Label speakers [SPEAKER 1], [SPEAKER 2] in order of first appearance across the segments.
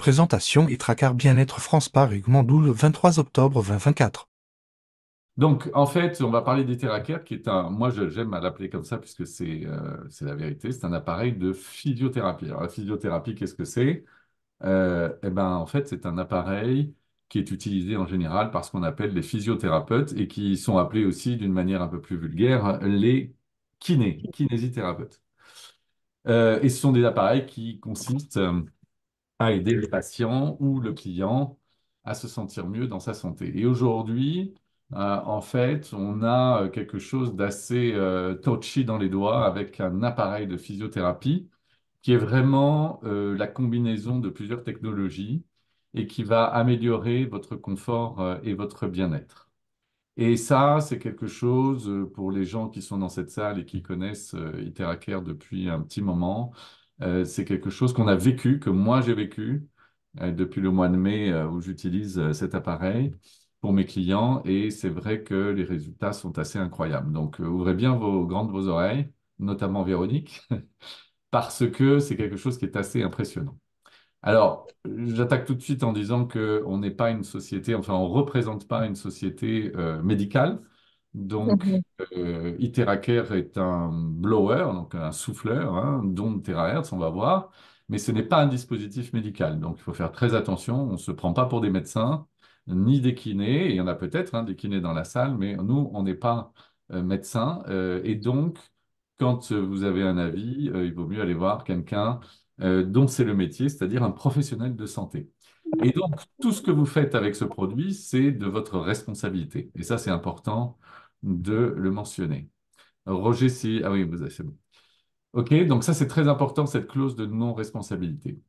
[SPEAKER 1] Présentation Itracar Bien-être France Paris, Mandoul, le 23 octobre 2024.
[SPEAKER 2] Donc, en fait, on va parler d'Iteraker, qui est moi, j'aime à l'appeler comme ça, puisque c'est la vérité, c'est un appareil de physiothérapie. Alors, la physiothérapie, qu'est-ce que c'est? Eh ben, en fait, c'est un appareil qui est utilisé en général par ce qu'on appelle les physiothérapeutes et qui sont appelés aussi, d'une manière un peu plus vulgaire, les kinésithérapeutes. Et ce sont des appareils qui consistent à aider le patient ou le client à se sentir mieux dans sa santé. Et aujourd'hui, en fait, on a quelque chose d'assez touchy dans les doigts avec un appareil de physiothérapie qui est vraiment la combinaison de plusieurs technologies et qui va améliorer votre confort et votre bien-être. Et ça, c'est quelque chose pour les gens qui sont dans cette salle et qui connaissent Iteracare depuis un petit moment. C'est quelque chose qu'on a vécu, que moi j'ai vécu depuis le mois de mai où j'utilise cet appareil pour mes clients. Et c'est vrai que les résultats sont assez incroyables. Donc, ouvrez bien vos oreilles, notamment Véronique, parce que c'est quelque chose qui est assez impressionnant. Alors, j'attaque tout de suite en disant qu'on n'est pas une société, enfin, on ne représente pas une société médicale. Donc,
[SPEAKER 3] Mhm.
[SPEAKER 2] Iteracare est un blower, donc un souffleur, hein, d'ondes terahertz, on va voir, mais ce n'est pas un dispositif médical. Donc, il faut faire très attention. On ne se prend pas pour des médecins, ni des kinés. Il y en a peut-être des kinés dans la salle, mais nous, on n'est pas médecins. Et donc, quand vous avez un avis, il vaut mieux aller voir quelqu'un dont c'est le métier, c'est-à-dire un professionnel de santé. Et donc, tout ce que vous faites avec ce produit, c'est de votre responsabilité. Et ça, c'est important de le mentionner. Roger, si... Ah oui, c'est bon. OK, donc ça, c'est très important, cette clause de non-responsabilité.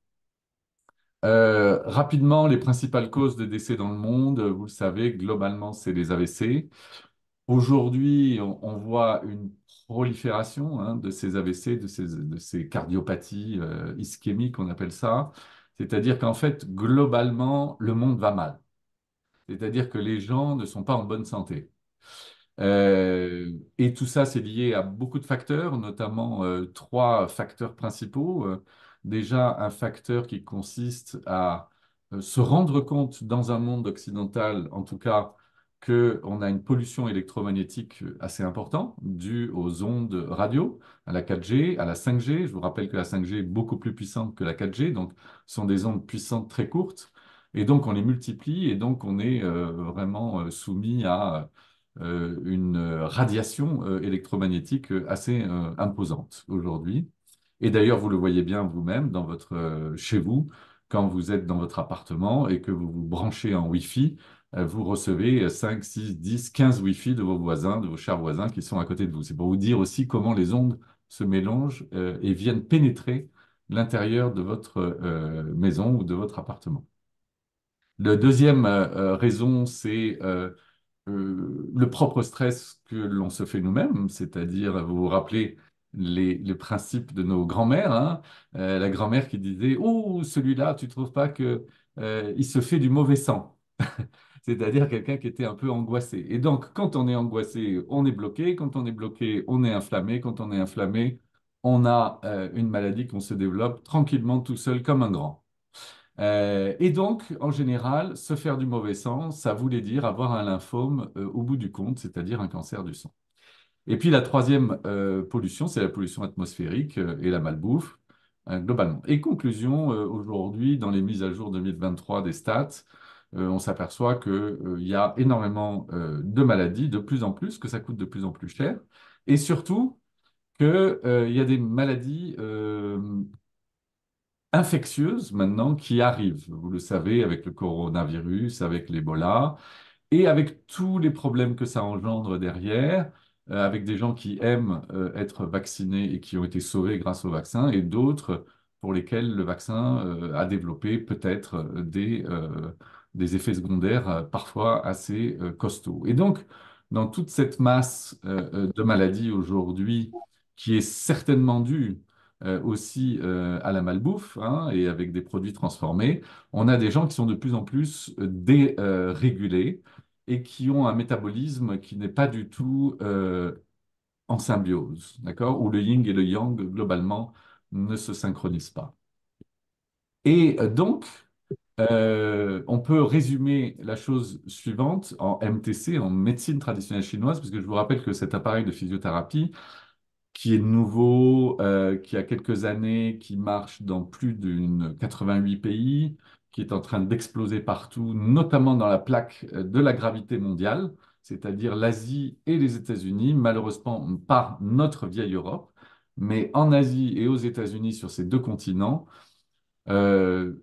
[SPEAKER 2] Rapidement, les principales causes de décès dans le monde, vous le savez, globalement, c'est les AVC. Aujourd'hui, on voit une prolifération de ces AVC, de ces cardiopathies ischémiques, on appelle ça. C'est-à-dire qu'en fait, globalement, le monde va mal. C'est-à-dire que les gens ne sont pas en bonne santé. Et tout ça, c'est lié à beaucoup de facteurs, notamment trois facteurs principaux. Déjà, un facteur qui consiste à se rendre compte dans un monde occidental, en tout cas, qu'on a une pollution électromagnétique assez importante due aux ondes radio, à la 4G, à la 5G. Je vous rappelle que la 5G est beaucoup plus puissante que la 4G, donc ce sont des ondes puissantes très courtes. Et donc, on les multiplie et donc on est vraiment soumis à une radiation électromagnétique assez imposante aujourd'hui. Et d'ailleurs, vous le voyez bien vous-même chez vous, quand vous êtes dans votre appartement et que vous vous branchez en Wi-Fi, vous recevez 5, 6, 10, 15 Wi-Fi de vos voisins, de vos chers voisins qui sont à côté de vous. C'est pour vous dire aussi comment les ondes se mélangent et viennent pénétrer l'intérieur de votre maison ou de votre appartement. La deuxième raison, c'est le propre stress que l'on se fait nous-mêmes, c'est-à-dire, vous vous rappelez les principes de nos grands-mères, hein, la grand-mère qui disait, oh, celui-là, tu trouves pas que il se fait du mauvais sang, c'est-à-dire quelqu'un qui était un peu angoissé. Et donc, quand on est angoissé, on est bloqué. Quand on est bloqué, on est inflammé. Quand on est inflammé, on a une maladie qu'on se développe tranquillement tout seul comme un grand. Et donc, en général, se faire du mauvais sang, ça voulait dire avoir un lymphome au bout du compte, c'est-à-dire un cancer du sang. Et puis la troisième pollution, c'est la pollution atmosphérique et la malbouffe, globalement. Et conclusion, aujourd'hui, dans les mises à jour 2023 des stats, on s'aperçoit qu'il y a énormément de maladies, de plus en plus, que ça coûte de plus en plus cher, et surtout qu'il y a des maladies infectieuses maintenant qui arrivent. Vous le savez, avec le coronavirus, avec l'Ebola, et avec tous les problèmes que ça engendre derrière, avec des gens qui aiment être vaccinés et qui ont été sauvés grâce au vaccin, et d'autres pour lesquels le vaccin a développé peut-être des effets secondaires parfois assez costauds. Et donc, dans toute cette masse de maladies aujourd'hui, qui est certainement due aussi à la malbouffe et avec des produits transformés, on a des gens qui sont de plus en plus dérégulés et qui ont un métabolisme qui n'est pas du tout en symbiose, d'accord? Où le yin et le yang, globalement, ne se synchronisent pas. Et donc, On peut résumer la chose suivante en MTC, en médecine traditionnelle chinoise, parce que je vous rappelle que cet appareil de physiothérapie, qui est nouveau, qui a quelques années, qui marche dans plus d'une 88 pays, qui est en train d'exploser partout, notamment dans la plaque de la gravité mondiale, c'est-à-dire l'Asie et les États-Unis, malheureusement pas notre vieille Europe, mais en Asie et aux États-Unis, sur ces deux continents. euh,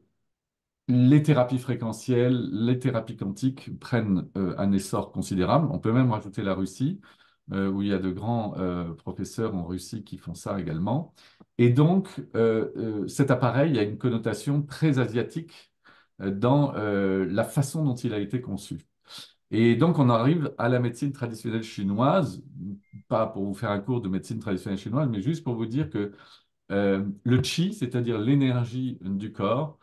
[SPEAKER 2] les thérapies fréquentielles, les thérapies quantiques prennent un essor considérable. On peut même rajouter la Russie, où il y a de grands professeurs en Russie qui font ça également. Et donc, cet appareil a une connotation très asiatique dans la façon dont il a été conçu. Et donc, on arrive à la médecine traditionnelle chinoise, pas pour vous faire un cours de médecine traditionnelle chinoise, mais juste pour vous dire que le chi, c'est-à-dire l'énergie du corps,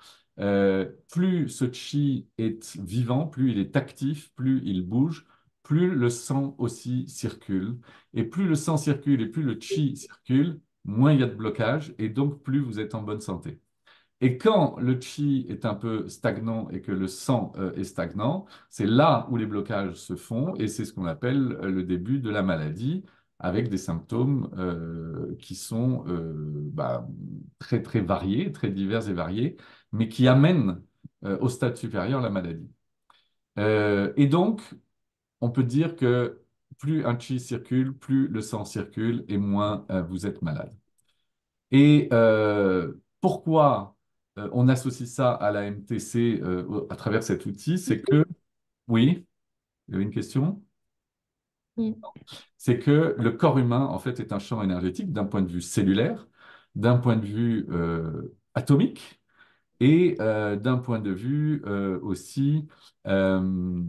[SPEAKER 2] plus ce chi est vivant, plus il est actif, plus il bouge, plus le sang aussi circule. Et plus le sang circule et plus le chi circule, moins il y a de blocage et donc plus vous êtes en bonne santé. Et quand le chi est un peu stagnant et que le sang est stagnant, c'est là où les blocages se font et c'est ce qu'on appelle le début de la maladie avec des symptômes qui sont très très variés, très divers et variés, mais qui amènent au stade supérieur la maladie. Et donc, on peut dire que plus un chi circule, plus le sang circule et moins vous êtes malade. Et pourquoi on associe ça à la MTC à travers cet outil? C'est que, oui, il y avait une question?
[SPEAKER 3] Mm.
[SPEAKER 2] C'est que le corps humain, en fait, est un champ énergétique d'un point de vue cellulaire, d'un point de vue atomique et d'un point de vue aussi euh,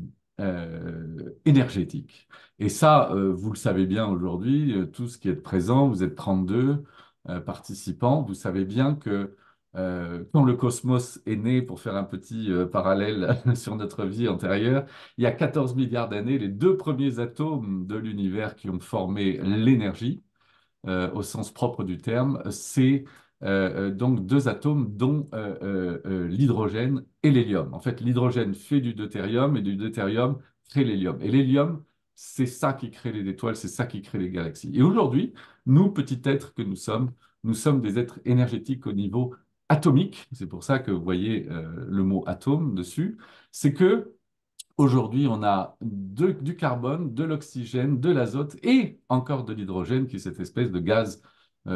[SPEAKER 2] énergétique. Et ça, vous le savez bien aujourd'hui, tout ce qui est présent, vous êtes 32 participants, vous savez bien que quand le cosmos est né, pour faire un petit parallèle sur notre vie antérieure, il y a 14 milliards d'années, les deux premiers atomes de l'univers qui ont formé l'énergie, au sens propre du terme, c'est donc deux atomes dont l'hydrogène et l'hélium. En fait, l'hydrogène fait du deutérium et du deutérium crée l'hélium. Et l'hélium, c'est ça qui crée les étoiles, c'est ça qui crée les galaxies. Et aujourd'hui, nous, petits êtres que nous sommes des êtres énergétiques au niveau atomique. C'est pour ça que vous voyez le mot atome dessus. C'est que aujourd'hui, on a du carbone, de l'oxygène, de l'azote et encore de l'hydrogène, qui est cette espèce de gaz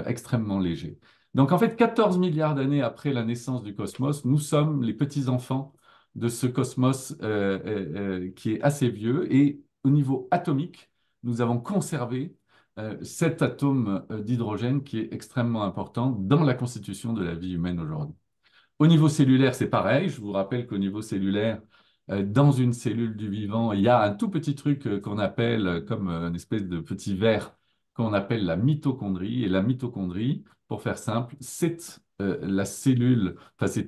[SPEAKER 2] extrêmement léger. Donc en fait, 14 milliards d'années après la naissance du cosmos, nous sommes les petits-enfants de ce cosmos qui est assez vieux. Et au niveau atomique, nous avons conservé cet atome d'hydrogène qui est extrêmement important dans la constitution de la vie humaine aujourd'hui. Au niveau cellulaire, c'est pareil. Je vous rappelle qu'au niveau cellulaire, dans une cellule du vivant, il y a un tout petit truc qu'on appelle, comme une espèce de petit verre, qu'on appelle la mitochondrie. Et la mitochondrie, pour faire simple, c'est la cellule, enfin c'est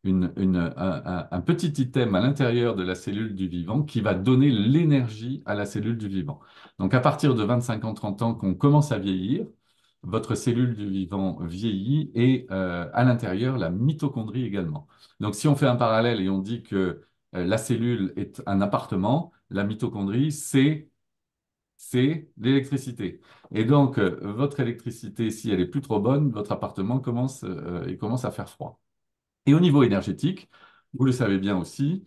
[SPEAKER 2] un petit item à l'intérieur de la cellule du vivant qui va donner l'énergie à la cellule du vivant. Donc à partir de 25 ans, 30 ans, qu'on commence à vieillir, votre cellule du vivant vieillit et à l'intérieur, la mitochondrie également. Donc, si on fait un parallèle et on dit que la cellule est un appartement, la mitochondrie, c'est l'électricité. Et donc, votre électricité, si elle est plus trop bonne, votre appartement il commence à faire froid. Et au niveau énergétique, vous le savez bien aussi,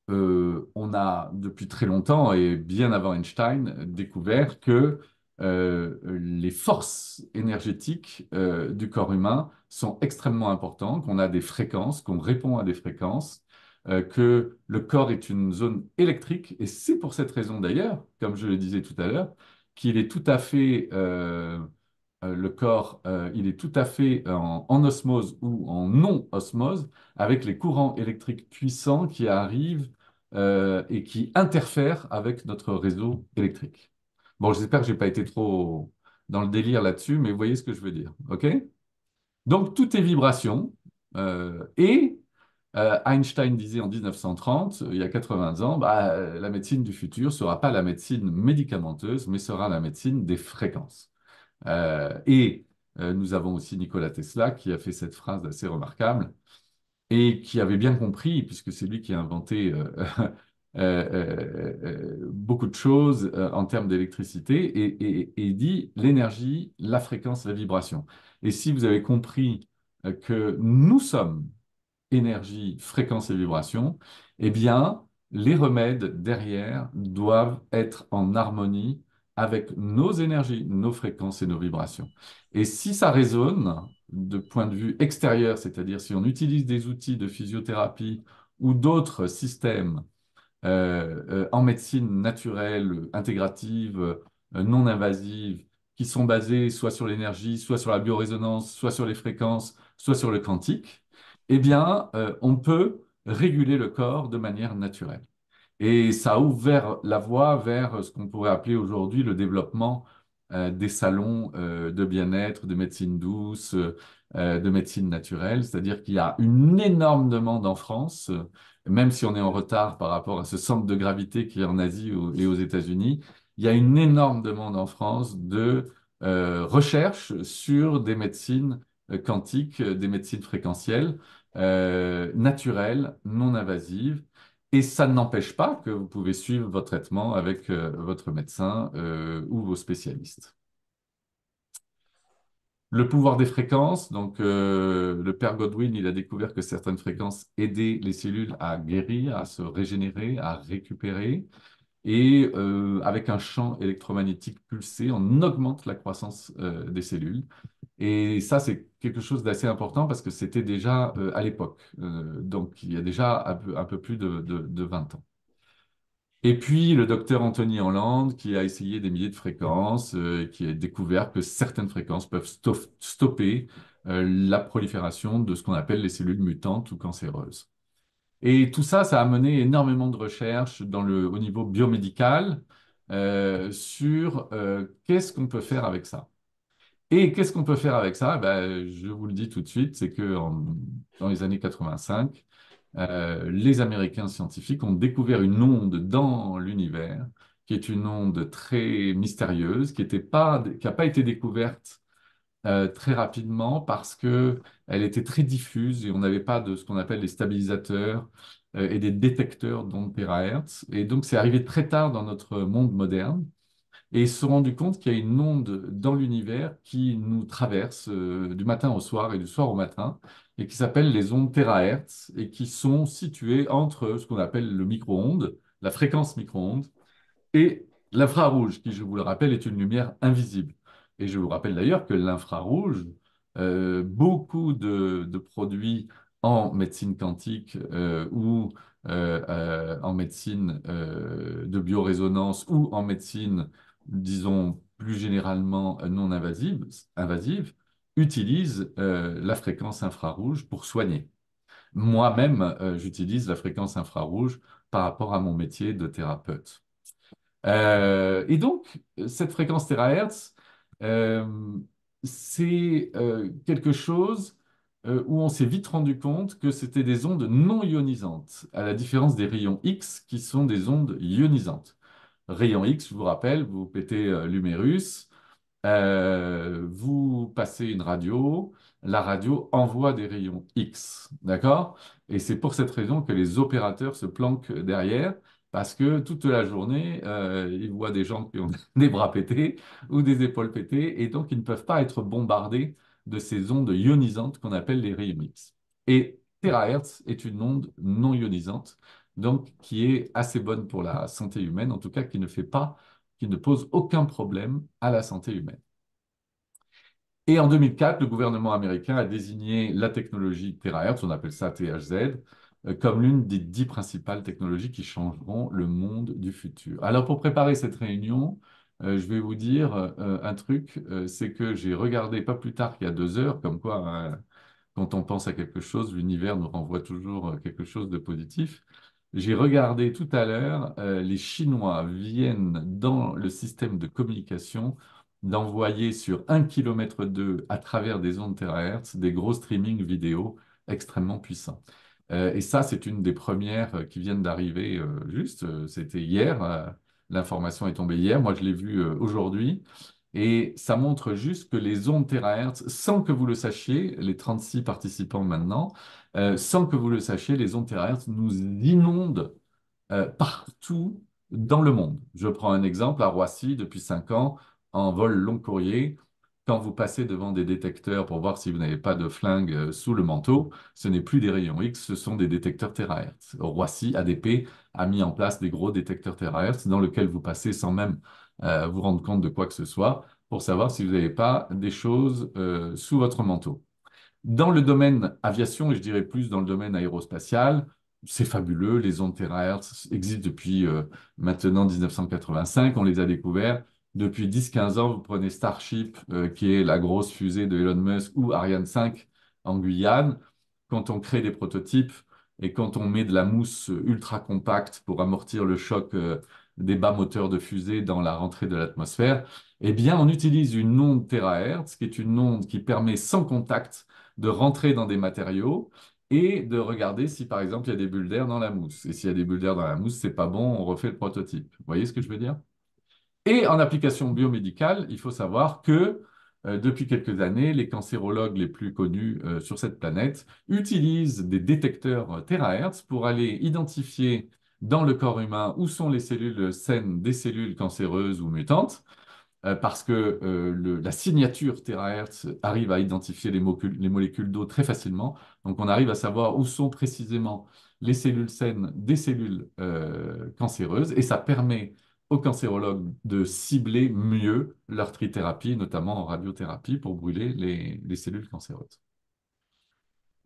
[SPEAKER 2] on a depuis très longtemps et bien avant Einstein découvert que les forces énergétiques du corps humain sont extrêmement importantes, qu'on a des fréquences, qu'on répond à des fréquences, que le corps est une zone électrique et c'est pour cette raison d'ailleurs, comme je le disais tout à l'heure, qu'il est tout à fait le corps, il est tout à fait en osmose ou en non-osmose avec les courants électriques puissants qui arrivent et qui interfèrent avec notre réseau électrique. Bon, j'espère que je n'ai pas été trop dans le délire là-dessus, mais vous voyez ce que je veux dire, OK? Donc, tout est vibration. Et Einstein disait en 1930, il y a 80 ans, bah, la médecine du futur ne sera pas la médecine médicamenteuse, mais sera la médecine des fréquences. Et nous avons aussi Nikola Tesla qui a fait cette phrase assez remarquable. et qui avait bien compris, puisque c'est lui qui a inventé beaucoup de choses en termes d'électricité, et il dit l'énergie, la fréquence, la vibration. Et si vous avez compris que nous sommes énergie, fréquence et vibration, eh bien, les remèdes derrière doivent être en harmonie avec nos énergies, nos fréquences et nos vibrations. Et si ça résonne de point de vue extérieur, c'est-à-dire si on utilise des outils de physiothérapie ou d'autres systèmes en médecine naturelle, intégrative, non invasive, qui sont basées soit sur l'énergie, soit sur la biorésonance, soit sur les fréquences, soit sur le quantique, eh bien, on peut réguler le corps de manière naturelle. Et ça a ouvert la voie vers ce qu'on pourrait appeler aujourd'hui le développement des salons de bien-être, de médecine douce, de médecine naturelle. C'est-à-dire qu'il y a une énorme demande en France, même si on est en retard par rapport à ce centre de gravité qui est en Asie et aux États-Unis. Il y a une énorme demande en France de recherche sur des médecines quantiques, des médecines fréquentielles, naturelles, non invasives. Et ça n'empêche pas que vous pouvez suivre votre traitement avec votre médecin ou vos spécialistes. Le pouvoir des fréquences, donc le père Godwin, il a découvert que certaines fréquences aidaient les cellules à guérir, à se régénérer, à récupérer. Et avec un champ électromagnétique pulsé, on augmente la croissance des cellules. Et ça, c'est quelque chose d'assez important parce que c'était déjà à l'époque. Donc, il y a déjà un peu plus de 20 ans. Et puis le docteur Anthony Holland, qui a essayé des milliers de fréquences, qui a découvert que certaines fréquences peuvent stopper la prolifération de ce qu'on appelle les cellules mutantes ou cancéreuses. Et tout ça, ça a mené énormément de recherches au niveau biomédical sur qu'est-ce qu'on peut faire avec ça. Et qu'est-ce qu'on peut faire avec ça? Ben, je vous le dis tout de suite, c'est que dans les années 85, les Américains scientifiques ont découvert une onde dans l'univers, qui est une onde très mystérieuse, qui n'a pas été découverte très rapidement parce que elle était très diffuse et on n'avait pas de ce qu'on appelle les stabilisateurs et des détecteurs d'ondes terahertz. Et donc, c'est arrivé très tard dans notre monde moderne. Et ils se sont rendus compte qu'il y a une onde dans l'univers qui nous traverse du matin au soir et du soir au matin, et qui s'appelle les ondes terahertz, et qui sont situées entre ce qu'on appelle le micro-ondes, la fréquence micro-ondes, et l'infrarouge, qui, je vous le rappelle, est une lumière invisible. Et je vous rappelle d'ailleurs que l'infrarouge, beaucoup de produits en médecine quantique ou en médecine de biorésonance ou en médecine, disons, plus généralement non invasive, utilisent la fréquence infrarouge pour soigner. Moi-même, j'utilise la fréquence infrarouge par rapport à mon métier de thérapeute. Et donc, cette fréquence terahertz, euh, c'est quelque chose où on s'est vite rendu compte que c'était des ondes non ionisantes, à la différence des rayons X qui sont des ondes ionisantes. Rayon X, je vous rappelle, vous pétez l'humérus, vous passez une radio, la radio envoie des rayons X, d'accord? Et c'est pour cette raison que les opérateurs se planquent derrière, parce que toute la journée, ils voient des gens qui ont des bras pétés ou des épaules pétées, et donc ils ne peuvent pas être bombardés de ces ondes ionisantes qu'on appelle les rayons X. Et terahertz est une onde non ionisante, donc qui est assez bonne pour la santé humaine, en tout cas qui ne pose aucun problème à la santé humaine. Et en 2004, le gouvernement américain a désigné la technologie terahertz, on appelle ça THZ, comme l'une des 10 principales technologies qui changeront le monde du futur. Alors pour préparer cette réunion, je vais vous dire un truc, c'est que j'ai regardé pas plus tard qu'il y a 2 heures, comme quoi quand on pense à quelque chose, l'univers nous renvoie toujours quelque chose de positif. J'ai regardé tout à l'heure, les Chinois viennent dans le système de communication d'envoyer sur 1 km à travers des ondes terahertz des gros streamings vidéo extrêmement puissants. Et ça, c'est une des premières qui viennent d'arriver juste. C'était hier. L'information est tombée hier. Moi, je l'ai vue aujourd'hui. Et ça montre juste que les ondes terahertz, sans que vous le sachiez, les 36 participants maintenant, sans que vous le sachiez, les ondes terahertz nous inondent partout dans le monde. Je prends un exemple à Roissy, depuis 5 ans, en vol long courrier. Quand vous passez devant des détecteurs pour voir si vous n'avez pas de flingue sous le manteau, ce n'est plus des rayons X, ce sont des détecteurs terahertz. Roissy, ADP, a mis en place des gros détecteurs terahertz dans lesquels vous passez sans même vous rendre compte de quoi que ce soit pour savoir si vous n'avez pas des choses sous votre manteau. Dans le domaine aviation, et je dirais plus dans le domaine aérospatial, c'est fabuleux. Les ondes terahertz existent depuis maintenant 1985. On les a découverts. Depuis 10-15 ans, vous prenez Starship, qui est la grosse fusée de Elon Musk, ou Ariane 5 en Guyane. Quand on crée des prototypes et quand on met de la mousse ultra compacte pour amortir le choc des bas moteurs de fusée dans la rentrée de l'atmosphère, eh bien, on utilise une onde terahertz, qui est une onde qui permet sans contact de rentrer dans des matériaux et de regarder si, par exemple, il y a des bulles d'air dans la mousse. Et s'il y a des bulles d'air dans la mousse, c'est pas bon, on refait le prototype. Vous voyez ce que je veux dire? Et en application biomédicale, il faut savoir que depuis quelques années, les cancérologues les plus connus sur cette planète utilisent des détecteurs terahertz pour aller identifier dans le corps humain où sont les cellules saines des cellules cancéreuses ou mutantes parce que la signature terahertz arrive à identifier les molécules d'eau très facilement. Donc, on arrive à savoir où sont précisément les cellules saines des cellules cancéreuses et ça permet aux cancérologues de cibler mieux leur trithérapie, notamment en radiothérapie, pour brûler les cellules cancéreuses.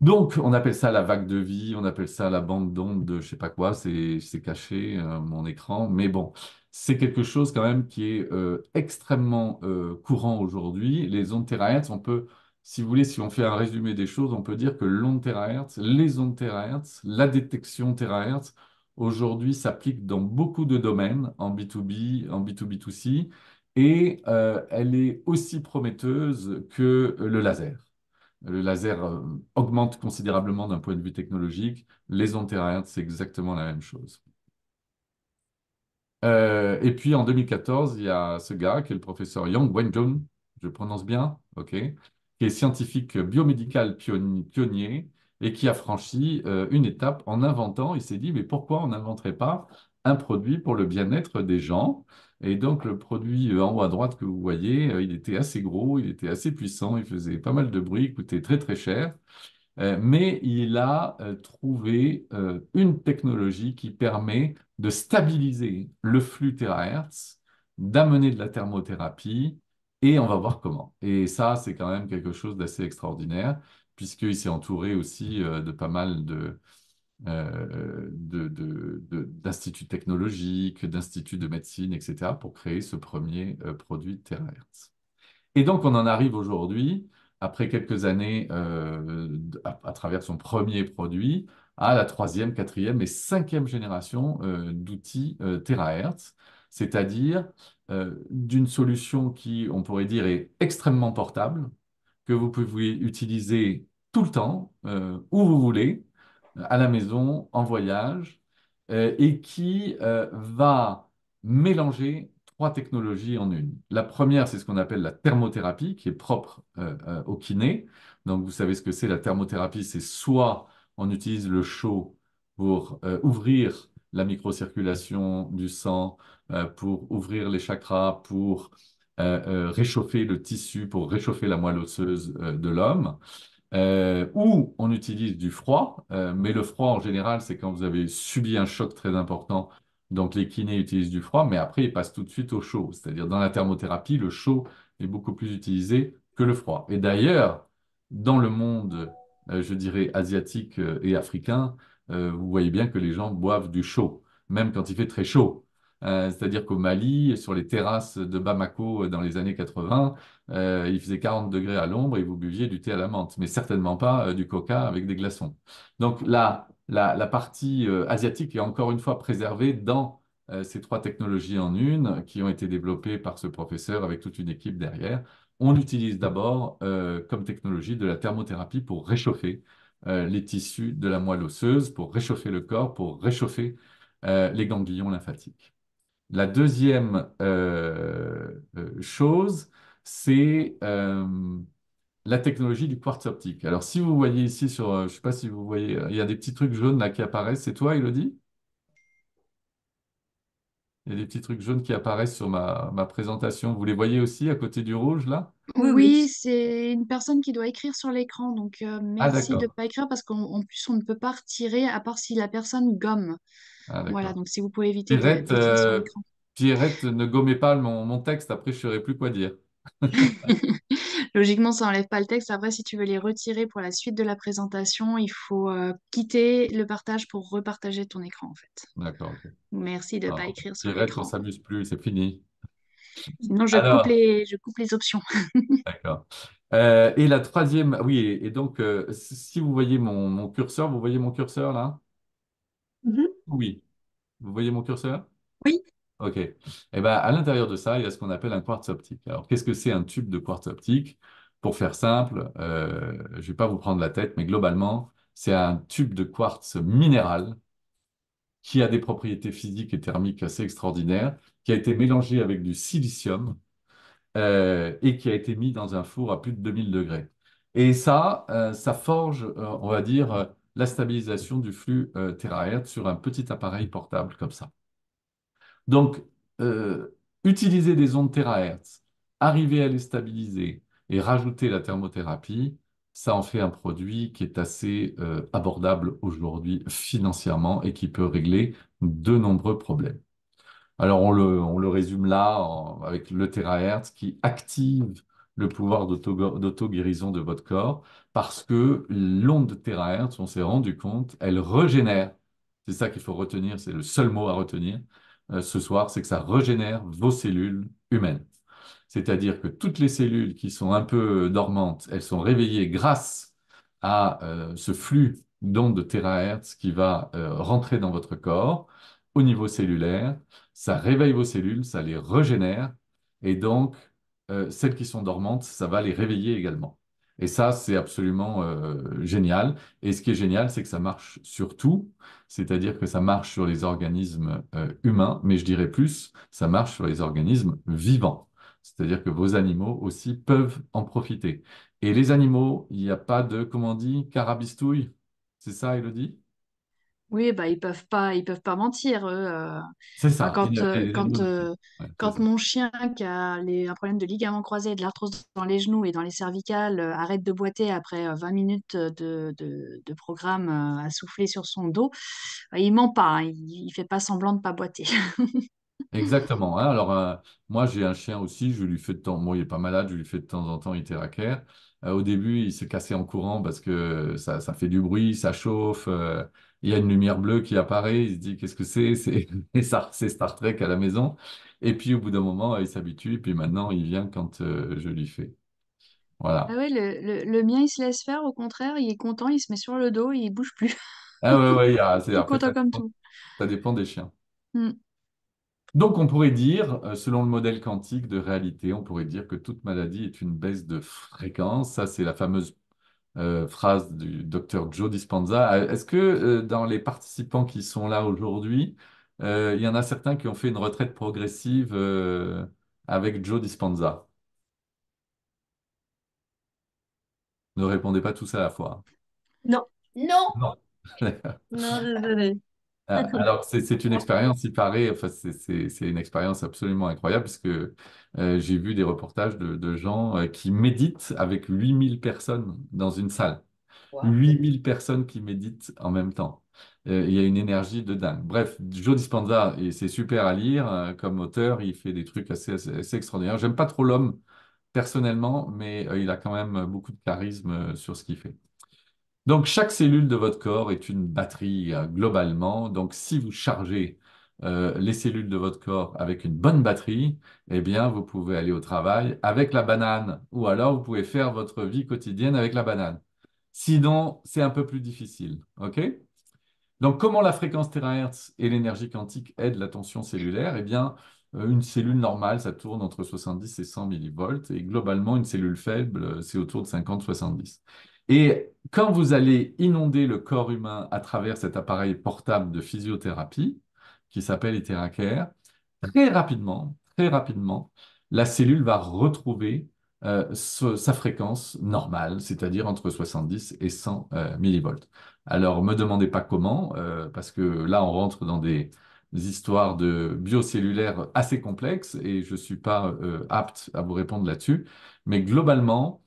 [SPEAKER 2] Donc, on appelle ça la vague de vie, on appelle ça la bande d'ondes de je sais pas quoi, c'est caché, mon écran, mais bon, c'est quelque chose quand même qui est extrêmement courant aujourd'hui. Les ondes terahertz, on peut, si vous voulez, si on fait un résumé des choses, on peut dire que l'onde terahertz, les ondes terahertz, la détection terahertz, aujourd'hui s'applique dans beaucoup de domaines, en B2B, en B2B2C, et elle est aussi prometteuse que le laser. Le laser augmente considérablement d'un point de vue technologique. Les ondes terahertz, c'est exactement la même chose. Et puis en 2014, il y a ce gars qui est le professeur Yang Wenjun, je prononce bien, ok, qui est scientifique biomédical pionnier et qui a franchi une étape en inventant, il s'est dit, mais pourquoi on n'inventerait pas un produit pour le bien-être des gens? Et donc le produit en haut à droite que vous voyez, il était assez gros, il était assez puissant, il faisait pas mal de bruit, il coûtait très très cher. Mais il a trouvé une technologie qui permet de stabiliser le flux terahertz, d'amener de la thermothérapie, et on va voir comment. Et ça, c'est quand même quelque chose d'assez extraordinaire, puisqu'il s'est entouré aussi de pas mal d'instituts technologiques, d'instituts de médecine, etc., pour créer ce premier produit terahertz. Et donc, on en arrive aujourd'hui, après quelques années, à travers son premier produit, à la troisième, quatrième et cinquième génération d'outils terahertz, c'est-à-dire d'une solution qui, on pourrait dire, est extrêmement portable, que vous pouvez utiliser tout le temps, où vous voulez, à la maison, en voyage, et qui va mélanger trois technologies en une. La première, c'est ce qu'on appelle la thermothérapie, qui est propre au kiné. Donc, vous savez ce que c'est la thermothérapie, c'est soit on utilise le chaud pour ouvrir la microcirculation du sang, pour ouvrir les chakras, pour réchauffer le tissu, pour réchauffer la moelle osseuse de l'homme ou on utilise du froid, mais le froid en général, c'est quand vous avez subi un choc très important. Donc les kinés utilisent du froid, mais après ils passent tout de suite au chaud. C'est-à-dire dans la thermothérapie, le chaud est beaucoup plus utilisé que le froid. Et d'ailleurs, dans le monde, je dirais, asiatique et africain, vous voyez bien que les gens boivent du chaud, même quand il fait très chaud. C'est-à-dire qu'au Mali, sur les terrasses de Bamako dans les années 80, il faisait 40 degrés à l'ombre et vous buviez du thé à la menthe, mais certainement pas du coca avec des glaçons. Donc la partie asiatique est encore une fois préservée dans ces trois technologies en une qui ont été développées par ce professeur avec toute une équipe derrière. On utilise d'abord comme technologie de la thermothérapie pour réchauffer les tissus de la moelle osseuse, pour réchauffer le corps, pour réchauffer les ganglions lymphatiques. La deuxième chose, c'est la technologie du quartz optique. Alors, si vous voyez ici sur, je ne sais pas si vous voyez, il y a des petits trucs jaunes là qui apparaissent. C'est toi, Elodie? Il y a des petits trucs jaunes qui apparaissent sur ma présentation. Vous les voyez aussi à côté du rouge là?
[SPEAKER 3] Oui, oui.
[SPEAKER 4] Oui, c'est une personne qui doit écrire sur l'écran, donc
[SPEAKER 2] Ah,
[SPEAKER 4] merci de ne
[SPEAKER 2] d'accord.
[SPEAKER 4] pas écrire parce qu'en plus on ne peut pas retirer à part si la personne gomme.
[SPEAKER 2] Ah,
[SPEAKER 4] Voilà,
[SPEAKER 2] d'accord.
[SPEAKER 4] donc si vous pouvez éviter
[SPEAKER 2] Pierrette,
[SPEAKER 4] d'écrire sur l'écran.
[SPEAKER 2] Pierrette, ne gommez pas mon texte, après je ne saurais plus quoi dire.
[SPEAKER 4] Logiquement, ça n'enlève pas le texte. Après, si tu veux les retirer pour la suite de la présentation, il faut quitter le partage pour repartager ton écran, en fait.
[SPEAKER 2] D'accord, ok.
[SPEAKER 4] Merci de ne pas
[SPEAKER 2] Alors,
[SPEAKER 4] écrire sur
[SPEAKER 2] Pierrette, on
[SPEAKER 4] l'écran.
[SPEAKER 2] s'amuse plus, c'est fini.
[SPEAKER 4] Sinon,
[SPEAKER 2] Alors,
[SPEAKER 4] je coupe les options.
[SPEAKER 2] d'accord. Et la troisième, oui, et donc, si vous voyez mon curseur, vous voyez mon curseur là?
[SPEAKER 3] Mhm.
[SPEAKER 2] Oui. Vous voyez mon curseur?
[SPEAKER 3] Oui.
[SPEAKER 2] Ok. Eh ben, à l'intérieur de ça, il y a ce qu'on appelle un quartz optique. Alors, qu'est-ce que c'est un tube de quartz optique? Pour faire simple, je ne vais pas vous prendre la tête, mais globalement, c'est un tube de quartz minéral qui a des propriétés physiques et thermiques assez extraordinaires, qui a été mélangé avec du silicium et qui a été mis dans un four à plus de 2000 degrés. Et ça, ça forge, on va dire, la stabilisation du flux terahertz sur un petit appareil portable comme ça. Donc, utiliser des ondes terahertz, arriver à les stabiliser et rajouter la thermothérapie, ça en fait un produit qui est assez abordable aujourd'hui financièrement et qui peut régler de nombreux problèmes. Alors, on le résume là avec le terahertz qui active le pouvoir d'auto-guérison de votre corps parce que l'onde de terahertz, on s'est rendu compte, elle régénère. C'est ça qu'il faut retenir, c'est le seul mot à retenir ce soir, c'est que ça régénère vos cellules humaines. C'est-à-dire que toutes les cellules qui sont un peu dormantes, elles sont réveillées grâce à ce flux d'ondes de terahertz qui va rentrer dans votre corps au niveau cellulaire. Ça réveille vos cellules, ça les régénère, et donc celles qui sont dormantes, ça va les réveiller également. Et ça, c'est absolument génial. Et ce qui est génial, c'est que ça marche sur tout, c'est-à-dire que ça marche sur les organismes humains, mais je dirais plus, ça marche sur les organismes vivants. C'est-à-dire que vos animaux aussi peuvent en profiter. Et les animaux, il n'y a pas de, comment on dit, carabistouille. C'est ça, Elodie?
[SPEAKER 4] Oui, bah ils peuvent pas mentir. Eux,
[SPEAKER 2] C'est
[SPEAKER 4] Enfin,
[SPEAKER 2] ça. Les animaux. Ouais, c'est
[SPEAKER 4] quand
[SPEAKER 2] ça.
[SPEAKER 4] mon chien qui a un problème de ligament croisé et de l'arthrose dans les genoux et dans les cervicales arrête de boiter après 20 minutes de programme à souffler sur son dos, il ment pas, hein, il fait pas semblant de pas boiter.
[SPEAKER 2] Exactement, hein. Alors, moi, j'ai un chien aussi, je lui fais de temps, moi, il est pas malade, je lui fais de temps en temps Iteracar. Au début, il s'est cassé en courant parce que ça fait du bruit, ça chauffe, il y a une lumière bleue qui apparaît, il se dit, qu'est-ce que c'est? Et ça, c'est Star Trek à la maison. Et puis, au bout d'un moment, il s'habitue, et puis maintenant, il vient quand je lui fais.
[SPEAKER 4] Ah
[SPEAKER 2] Voilà.
[SPEAKER 4] ouais, le mien, il se laisse faire, au contraire, il est content, il se met sur le dos, il bouge plus.
[SPEAKER 2] Ah ouais, ouais,
[SPEAKER 4] Il est
[SPEAKER 2] après,
[SPEAKER 4] content comme tout.
[SPEAKER 2] ça dépend des chiens.
[SPEAKER 4] Mm.
[SPEAKER 2] Donc, on pourrait dire, selon le modèle quantique de réalité, on pourrait dire que toute maladie est une baisse de fréquence. Ça, c'est la fameuse phrase du docteur Joe Dispenza. Est-ce que dans les participants qui sont là aujourd'hui, il y en a certains qui ont fait une retraite progressive avec Joe Dispenza? Ne répondez pas tous à la fois.
[SPEAKER 3] Non. Non.
[SPEAKER 2] Non.
[SPEAKER 3] Non, désolé.
[SPEAKER 2] Alors, c'est une expérience, il paraît, enfin, c'est une expérience absolument incroyable puisque j'ai vu des reportages de gens qui méditent avec 8000 personnes dans une salle.
[SPEAKER 3] Wow.
[SPEAKER 2] 8000 personnes qui méditent en même temps. Il y a une énergie de dingue. Bref, Joe Dispenza, et c'est super à lire comme auteur, il fait des trucs assez extraordinaires. J'aime pas trop l'homme personnellement, mais il a quand même beaucoup de charisme sur ce qu'il fait. Donc, chaque cellule de votre corps est une batterie globalement. Donc, si vous chargez les cellules de votre corps avec une bonne batterie, eh bien, vous pouvez aller au travail avec la banane ou alors vous pouvez faire votre vie quotidienne avec la banane. Sinon, c'est un peu plus difficile. OK? Donc, comment la fréquence terahertz et l'énergie quantique aident la tension cellulaire? Eh bien, une cellule normale, ça tourne entre 70 et 100 millivolts. Et globalement, une cellule faible, c'est autour de 50-70. Et quand vous allez inonder le corps humain à travers cet appareil portable de physiothérapie, qui s'appelle Iteracare, très rapidement, la cellule va retrouver sa fréquence normale, c'est-à-dire entre 70 et 100 millivolts. Alors, me demandez pas comment, parce que là, on rentre dans des histoires de biocellulaires assez complexes et je suis pas apte à vous répondre là-dessus. Mais globalement,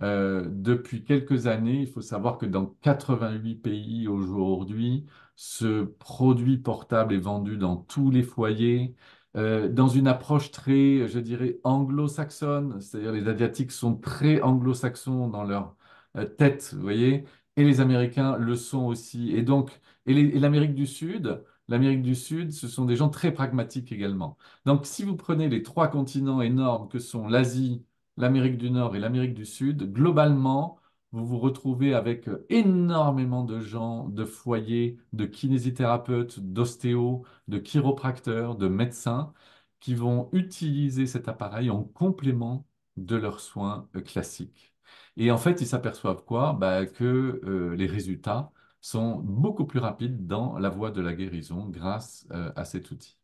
[SPEAKER 2] depuis quelques années, il faut savoir que dans 88 pays aujourd'hui, ce produit portable est vendu dans tous les foyers, dans une approche très, je dirais, anglo-saxonne, c'est-à-dire les Asiatiques sont très anglo-saxons dans leur tête, vous voyez, et les Américains le sont aussi. Et donc, et l'Amérique du Sud, ce sont des gens très pragmatiques également. Donc, si vous prenez les trois continents énormes que sont l'Asie, l'Amérique du Nord et l'Amérique du Sud, globalement, vous vous retrouvez avec énormément de gens, de foyers, de kinésithérapeutes, d'ostéos, de chiropracteurs, de médecins qui vont utiliser cet appareil en complément de leurs soins classiques. Et en fait, ils s'aperçoivent quoi? Bah, que les résultats sont beaucoup plus rapides dans la voie de la guérison grâce à cet outil.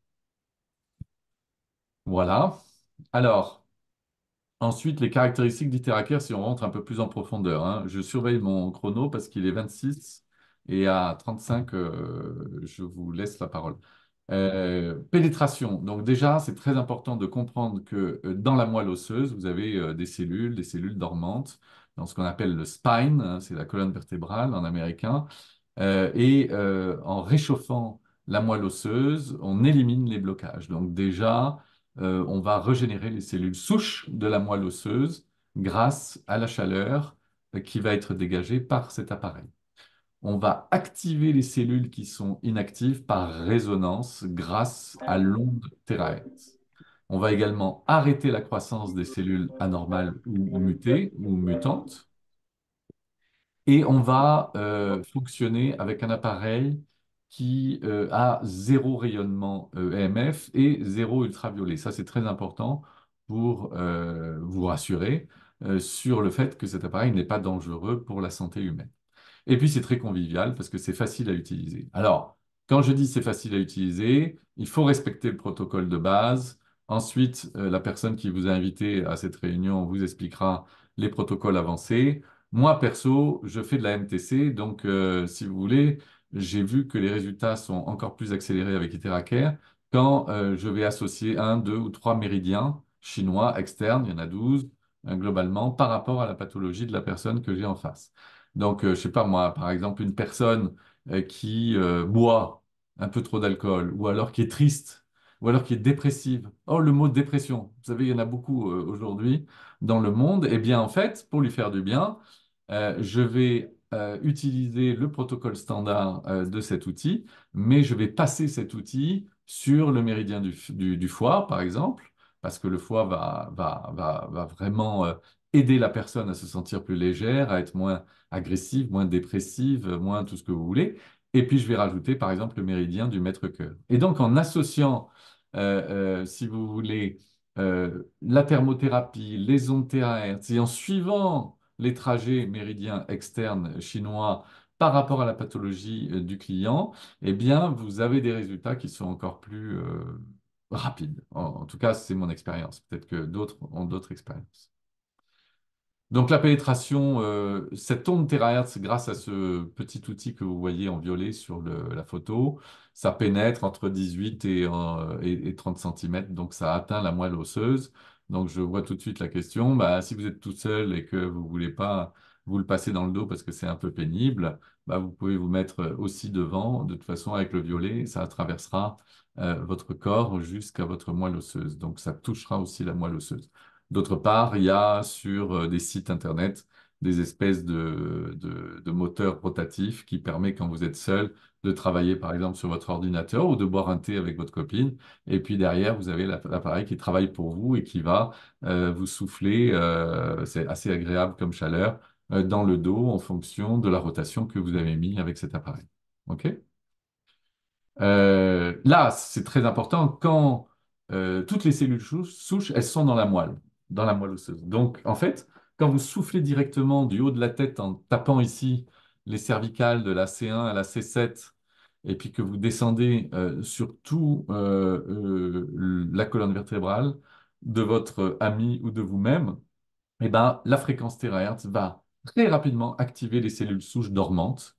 [SPEAKER 2] Voilà. Alors, ensuite, les caractéristiques d'Iteraker, si on rentre un peu plus en profondeur, hein. Je surveille mon chrono parce qu'il est 26 et à 35, je vous laisse la parole. Pénétration. Donc déjà, c'est très important de comprendre que dans la moelle osseuse, vous avez des cellules dormantes, dans ce qu'on appelle le spine, hein, c'est la colonne vertébrale en américain. En réchauffant la moelle osseuse, on élimine les blocages. Donc déjà, on va régénérer les cellules souches de la moelle osseuse grâce à la chaleur qui va être dégagée par cet appareil. On va activer les cellules qui sont inactives par résonance grâce à l'onde terahertz. On va également arrêter la croissance des cellules anormales ou mutées ou mutantes. Et on va fonctionner avec un appareil qui a zéro rayonnement EMF et zéro ultraviolet. Ça, c'est très important pour vous rassurer sur le fait que cet appareil n'est pas dangereux pour la santé humaine. Et puis, c'est très convivial parce que c'est facile à utiliser. Alors, quand je dis c'est facile à utiliser, il faut respecter le protocole de base. Ensuite, la personne qui vous a invité à cette réunion vous expliquera les protocoles avancés. Moi, perso, je fais de la MTC, donc si vous voulez, j'ai vu que les résultats sont encore plus accélérés avec Iteracare quand je vais associer un, deux ou trois méridiens chinois externes, il y en a 12 globalement, par rapport à la pathologie de la personne que j'ai en face. Donc, je sais pas moi, par exemple, une personne qui boit un peu trop d'alcool, ou alors qui est triste, ou alors qui est dépressive. Oh, le mot dépression, vous savez, il y en a beaucoup aujourd'hui dans le monde. Eh bien, en fait, pour lui faire du bien, je vais utiliser le protocole standard de cet outil, mais je vais passer cet outil sur le méridien du foie, par exemple, parce que le foie va vraiment aider la personne à se sentir plus légère, à être moins agressive, moins dépressive, moins tout ce que vous voulez. Et puis, je vais rajouter, par exemple, le méridien du maître-cœur. Et donc, en associant, si vous voulez, la thermothérapie, les ondes terahertz, et en suivant les trajets méridiens externes chinois par rapport à la pathologie du client, eh bien, vous avez des résultats qui sont encore plus rapides. En tout cas, c'est mon expérience. Peut-être que d'autres ont d'autres expériences. Donc la pénétration, cette onde terahertz, grâce à ce petit outil que vous voyez en violet sur la photo, ça pénètre entre 18 et 30 cm, donc ça atteint la moelle osseuse. Donc je vois tout de suite la question, bah, si vous êtes tout seul et que vous ne voulez pas vous le passer dans le dos parce que c'est un peu pénible, bah, vous pouvez vous mettre aussi devant. De toute façon, avec le violet, ça traversera votre corps jusqu'à votre moelle osseuse. Donc ça touchera aussi la moelle osseuse. D'autre part, il y a sur des sites internet des espèces de moteurs rotatifs qui permettent, quand vous êtes seul, de travailler par exemple sur votre ordinateur ou de boire un thé avec votre copine. Et puis derrière, vous avez l'appareil qui travaille pour vous et qui va vous souffler, c'est assez agréable comme chaleur, dans le dos en fonction de la rotation que vous avez mis avec cet appareil. OK? Là, c'est très important quand toutes les cellules souches, elles sont dans la moelle osseuse. Donc, en fait, quand vous soufflez directement du haut de la tête en tapant ici les cervicales de la C1 à la C7 et puis que vous descendez sur tout la colonne vertébrale de votre ami ou de vous-même, eh ben, la fréquence terahertz va très rapidement activer les cellules souches dormantes.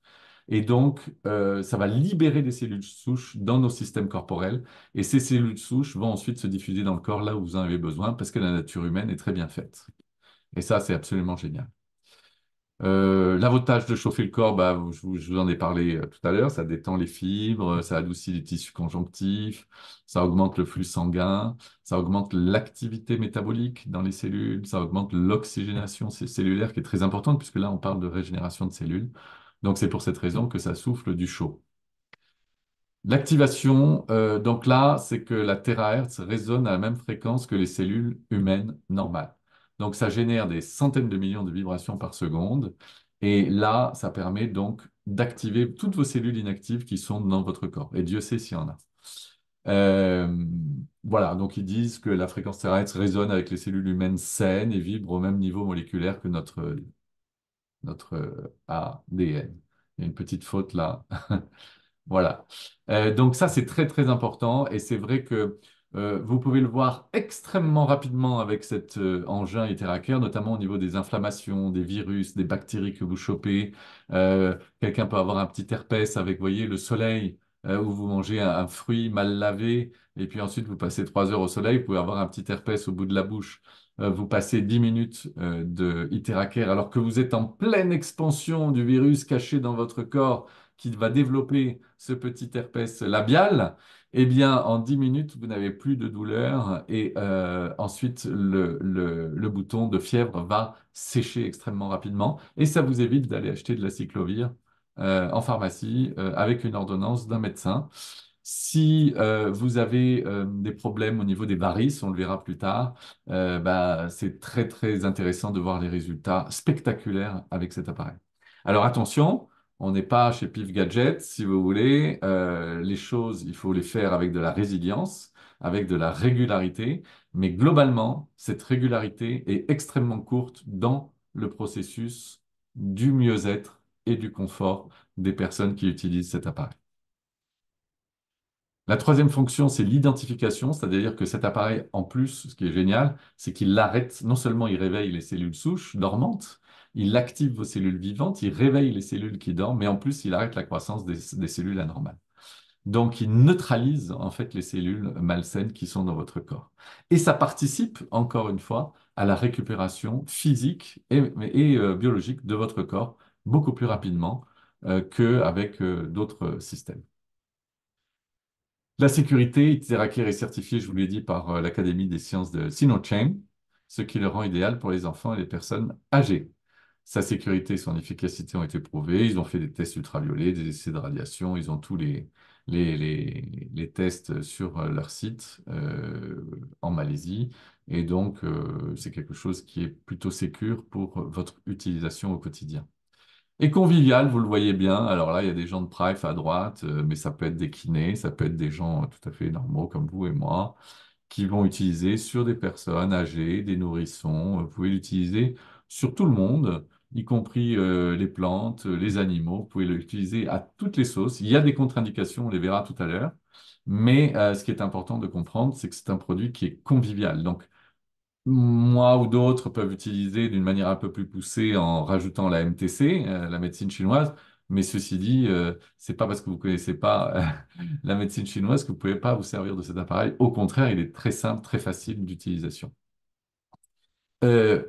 [SPEAKER 2] Et donc, ça va libérer des cellules souches dans nos systèmes corporels. Et ces cellules souches vont ensuite se diffuser dans le corps là où vous en avez besoin, parce que la nature humaine est très bien faite. Et ça, c'est absolument génial. L'avantage de chauffer le corps, bah, je vous en ai parlé tout à l'heure, ça détend les fibres, ça adoucit les tissus conjonctifs, ça augmente le flux sanguin, ça augmente l'activité métabolique dans les cellules, ça augmente l'oxygénation cellulaire qui est très importante puisque là on parle de régénération de cellules. Donc c'est pour cette raison que ça souffle du chaud. L'activation, donc là, c'est que la terahertz résonne à la même fréquence que les cellules humaines normales. Donc ça génère des centaines de millions de vibrations par seconde. Et là, ça permet donc d'activer toutes vos cellules inactives qui sont dans votre corps. Et Dieu sait s'il y en a. Euh, voilà, donc ils disent que la fréquence terahertz résonne avec les cellules humaines saines et vibre au même niveau moléculaire que notre ADN. Il y a une petite faute là. Voilà. Donc ça, c'est très, très important et c'est vrai que vous pouvez le voir extrêmement rapidement avec cet engin Iteraker, notamment au niveau des inflammations, des virus, des bactéries que vous chopez. Quelqu'un peut avoir un petit herpès avec, vous voyez, le soleil, où vous mangez un fruit mal lavé et puis ensuite vous passez 3 heures au soleil, vous pouvez avoir un petit herpès au bout de la bouche. Vous passez 10 minutes de Iteraker alors que vous êtes en pleine expansion du virus caché dans votre corps qui va développer ce petit herpès labial, eh bien, en 10 minutes, vous n'avez plus de douleur et ensuite, le bouton de fièvre va sécher extrêmement rapidement et ça vous évite d'aller acheter de la cyclovir en pharmacie avec une ordonnance d'un médecin. Si vous avez des problèmes au niveau des varices, on le verra plus tard, bah, c'est très très intéressant de voir les résultats spectaculaires avec cet appareil. Alors attention, on n'est pas chez Pif Gadget, si vous voulez. Les choses, il faut les faire avec de la résilience, avec de la régularité, mais globalement, cette régularité est extrêmement courte dans le processus du mieux-être et du confort des personnes qui utilisent cet appareil. La troisième fonction, c'est l'identification, c'est-à-dire que cet appareil, en plus, ce qui est génial, c'est qu'il arrête, non seulement il réveille les cellules souches dormantes, il active vos cellules vivantes, il réveille les cellules qui dorment, mais en plus, il arrête la croissance des cellules anormales. Donc, il neutralise en fait les cellules malsaines qui sont dans votre corps. Et ça participe, encore une fois, à la récupération physique et biologique de votre corps beaucoup plus rapidement qu'avec d'autres systèmes. La sécurité, Iteraker est certifié, je vous l'ai dit, par l'Académie des sciences de Sinochem, ce qui le rend idéal pour les enfants et les personnes âgées. Sa sécurité et son efficacité ont été prouvées. Ils ont fait des tests ultraviolets, des essais de radiation. Ils ont tous les tests sur leur site en Malaisie. Et donc, c'est quelque chose qui est plutôt sécure pour votre utilisation au quotidien. Et convivial, vous le voyez bien. Alors là, il y a des gens de Prife à droite, mais ça peut être des kinés, ça peut être des gens tout à fait normaux comme vous et moi, qui vont utiliser sur des personnes âgées, des nourrissons. Vous pouvez l'utiliser sur tout le monde, y compris les plantes, les animaux. Vous pouvez l'utiliser à toutes les sauces. Il y a des contre-indications, on les verra tout à l'heure. Mais ce qui est important de comprendre, c'est que c'est un produit qui est convivial. Donc, moi ou d'autres peuvent utiliser d'une manière un peu plus poussée en rajoutant la MTC, la médecine chinoise. Mais ceci dit, c'est pas parce que vous connaissez pas la médecine chinoise que vous pouvez pas vous servir de cet appareil. Au contraire, il est très simple, très facile d'utilisation. Euh,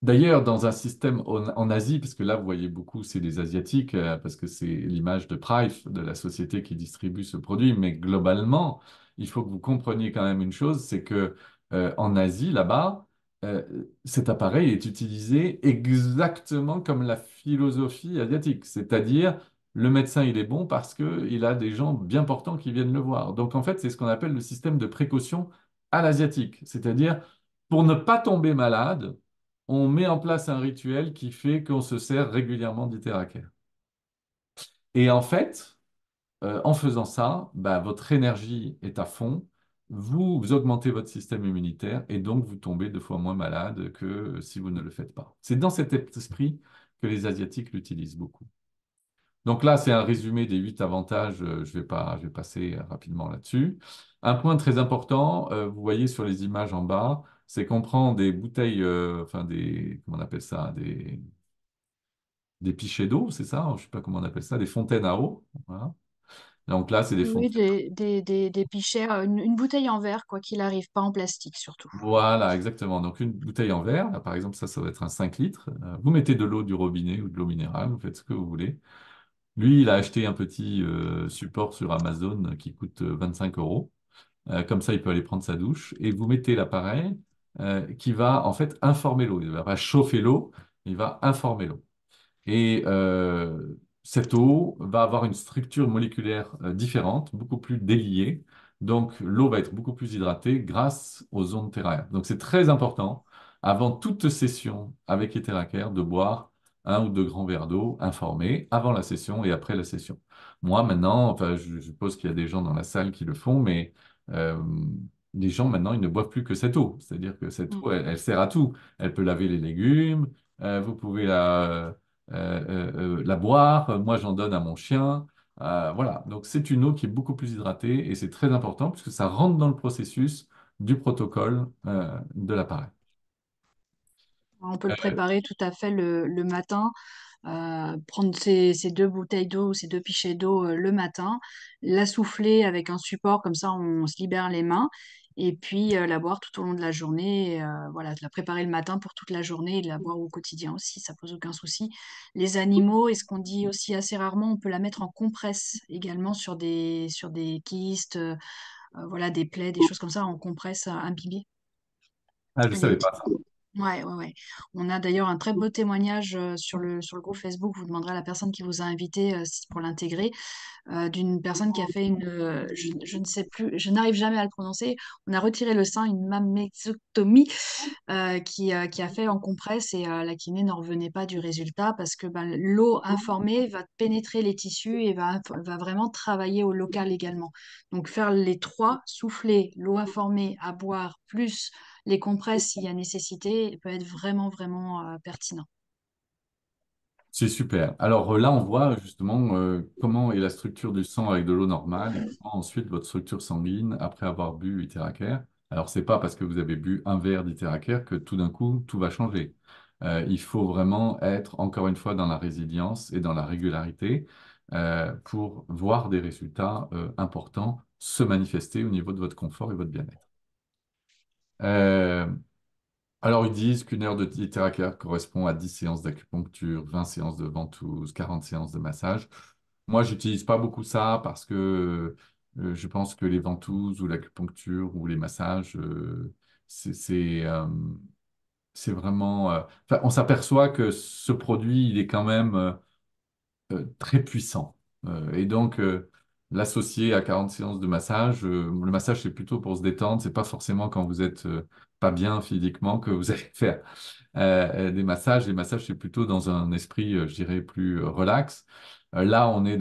[SPEAKER 2] D'ailleurs, dans un système en Asie, parce que là, vous voyez beaucoup, c'est des Asiatiques, parce que c'est l'image de Prife, de la société qui distribue ce produit, mais globalement, il faut que vous compreniez quand même une chose, c'est que en Asie, là-bas, euh, cet appareil est utilisé exactement comme la philosophie asiatique, c'est-à-dire le médecin, il est bon parce qu'il a des gens bien portants qui viennent le voir. Donc, en fait, c'est ce qu'on appelle le système de précaution à l'asiatique, c'est-à-dire pour ne pas tomber malade, on met en place un rituel qui fait qu'on se sert régulièrement d'Iteraker. Et en fait, en faisant ça, bah, votre énergie est à fond, vous augmentez votre système immunitaire et donc vous tombez 2 fois moins malade que si vous ne le faites pas. C'est dans cet esprit que les Asiatiques l'utilisent beaucoup. Donc là, c'est un résumé des 8 avantages. Je vais passer rapidement là-dessus. Un point très important, vous voyez sur les images en bas, c'est qu'on prend des bouteilles, enfin comment on appelle ça, des pichets d'eau, c'est ça? Je ne sais pas comment on appelle ça, des fontaines à eau. Voilà. Donc là, c'est des
[SPEAKER 4] Oui,
[SPEAKER 2] fontaines.
[SPEAKER 4] des pichets, une bouteille en verre, quoi qu'il arrive, pas en plastique surtout.
[SPEAKER 2] Voilà, exactement. Donc une bouteille en verre, là, par exemple, ça va être un 5 litres. Vous mettez de l'eau du robinet ou de l'eau minérale, vous faites ce que vous voulez. Lui, il a acheté un petit support sur Amazon qui coûte 25 euros. Comme ça, il peut aller prendre sa douche. Et vous mettez l'appareil qui va en fait informer l'eau. Il ne va pas chauffer l'eau, il va informer l'eau. Et cette eau va avoir une structure moléculaire différente, beaucoup plus déliée. Donc, l'eau va être beaucoup plus hydratée grâce aux ondes therraires. Donc, c'est très important, avant toute session avec Etheracare, de boire 1 ou 2 grands verres d'eau informés avant la session et après la session. Moi, maintenant, enfin, je suppose qu'il y a des gens dans la salle qui le font, mais euh, les gens, maintenant, ils ne boivent plus que cette eau. C'est-à-dire que cette
[SPEAKER 4] Mm.
[SPEAKER 2] eau, elle sert à tout. Elle peut laver les légumes, vous pouvez la boire. Moi, j'en donne à mon chien. Voilà. Donc, c'est une eau qui est beaucoup plus hydratée et c'est très important puisque ça rentre dans le processus du protocole de l'appareil.
[SPEAKER 4] On peut le préparer tout à fait le matin, prendre ces deux bouteilles d'eau ou ces deux pichets d'eau le matin, la souffler avec un support, comme ça on se libère les mains, et puis la boire tout au long de la journée. Voilà, de la préparer le matin pour toute la journée et de la boire au quotidien aussi, ça pose aucun souci. Les animaux, et ce qu'on dit aussi assez rarement, on peut la mettre en compresse également sur des kystes, voilà, des plaies, des choses comme ça, en compresse imbibée.
[SPEAKER 2] Ah, je ne
[SPEAKER 4] Il y a
[SPEAKER 2] savais
[SPEAKER 4] une
[SPEAKER 2] pas
[SPEAKER 4] petite.
[SPEAKER 2] ça.
[SPEAKER 4] Ouais, ouais, ouais. On a d'ailleurs un très beau témoignage sur le groupe Facebook. Vous demanderez à la personne qui vous a invité pour l'intégrer, d'une personne qui a fait je ne sais plus, je n'arrive jamais à le prononcer. On a retiré le sein, une mammectomie, qui a fait en compresse, et la kiné n'en revenait pas du résultat parce que ben, l'eau informée va pénétrer les tissus et va vraiment travailler au local également. Donc faire les trois, souffler, l'eau informée à boire, plus les compresses s'il y a nécessité, peut être vraiment, vraiment pertinent.
[SPEAKER 2] C'est super. Alors là, on voit justement comment est la structure du sang avec de l'eau normale et comment ensuite votre structure sanguine après avoir bu Iteracare. Alors, c'est pas parce que vous avez bu un verre d'Iteracare que tout d'un coup, tout va changer. Il faut vraiment être, encore une fois, dans la résilience et dans la régularité pour voir des résultats importants se manifester au niveau de votre confort et votre bien-être. Euh, alors, ils disent qu'1 heure de littérature correspond à 10 séances d'acupuncture, 20 séances de ventouse, 40 séances de massage. Moi, j'utilise pas beaucoup ça parce que je pense que les ventouses ou l'acupuncture ou les massages, c'est vraiment. Enfin, on s'aperçoit que ce produit, il est quand même très puissant. Et donc, l'associer à 40 séances de massage, le massage, c'est plutôt pour se détendre. C'est pas forcément quand vous êtes pas bien physiquement que vous allez faire des massages. Les massages, c'est plutôt dans un esprit, je dirais, plus relax. Là, on est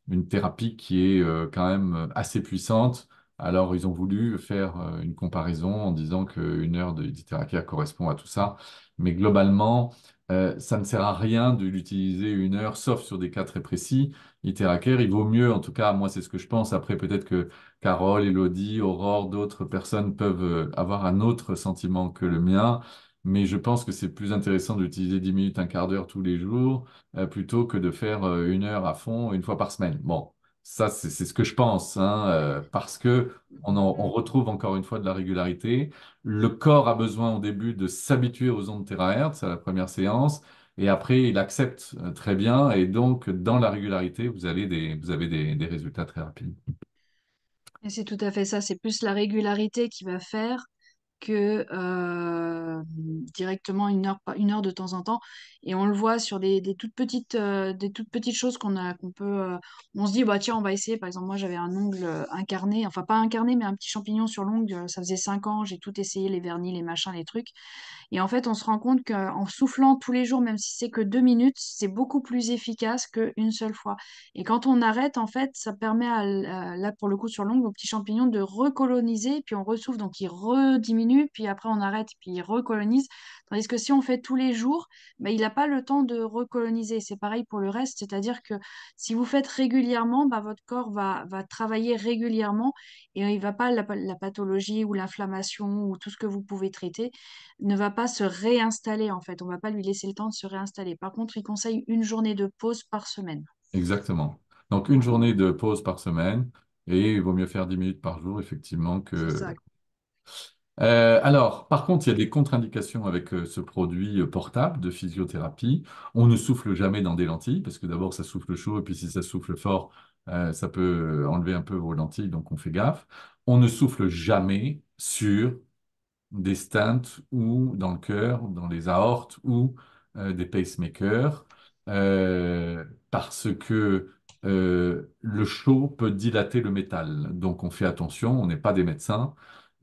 [SPEAKER 2] une thérapie qui est quand même assez puissante. Alors, ils ont voulu faire une comparaison en disant qu'une heure de thérapie correspond à tout ça. Mais globalement, ça ne sert à rien de l'utiliser 1 heure, sauf sur des cas très précis. Iteracare, il vaut mieux, en tout cas, moi, c'est ce que je pense. Après, peut-être que Carole, Elodie, Aurore, d'autres personnes peuvent avoir un autre sentiment que le mien, mais je pense que c'est plus intéressant d'utiliser 10 minutes, un quart d'heure tous les jours, plutôt que de faire 1 heure à fond 1 fois par semaine. Bon, ça, c'est ce que je pense, hein, parce que on retrouve encore une fois de la régularité. Le corps a besoin au début de s'habituer aux ondes terahertz à la première séance, et après, il accepte très bien, et donc, dans la régularité, vous avez des résultats très rapides.
[SPEAKER 4] Et c'est tout à fait ça, c'est plus la régularité qui va faire que directement 1 heure, 1 heure de temps en temps. Et on le voit sur des toutes petites choses qu'on peut. On se dit, bah tiens, on va essayer. Par exemple, moi, j'avais un ongle incarné, enfin pas incarné, mais un petit champignon sur l'ongle. Ça faisait 5 ans, j'ai tout essayé, les vernis, les machins, les trucs. Et en fait, on se rend compte qu'en soufflant tous les jours, même si c'est que 2 minutes, c'est beaucoup plus efficace qu'une seule fois. Et quand on arrête, en fait, ça permet là, pour le coup, sur l'ongle, au petit champignon de recoloniser, puis on ressouffle, donc il rediminue, puis après on arrête, puis il recolonise. Tandis que si on fait tous les jours, bah, il n'a pas le temps de recoloniser. C'est pareil pour le reste, c'est-à-dire que si vous faites régulièrement, bah, votre corps va travailler régulièrement et il va pas, la pathologie ou l'inflammation ou tout ce que vous pouvez traiter ne va pas se réinstaller en fait. On va pas lui laisser le temps de se réinstaller. Par contre, il conseille une journée de pause par semaine.
[SPEAKER 2] Exactement. Donc, une journée de pause par semaine et il vaut mieux faire 10 minutes par jour, effectivement,
[SPEAKER 4] C'est
[SPEAKER 2] que...
[SPEAKER 4] ça.
[SPEAKER 2] Alors, par contre, il y a des contre-indications avec ce produit portable de physiothérapie. On ne souffle jamais dans des lentilles parce que d'abord, ça souffle chaud et puis si ça souffle fort, ça peut enlever un peu vos lentilles, donc on fait gaffe. On ne souffle jamais sur des stents ou dans le cœur, dans les aortes ou des pacemakers, parce que le chaud peut dilater le métal. Donc on fait attention, on n'est pas des médecins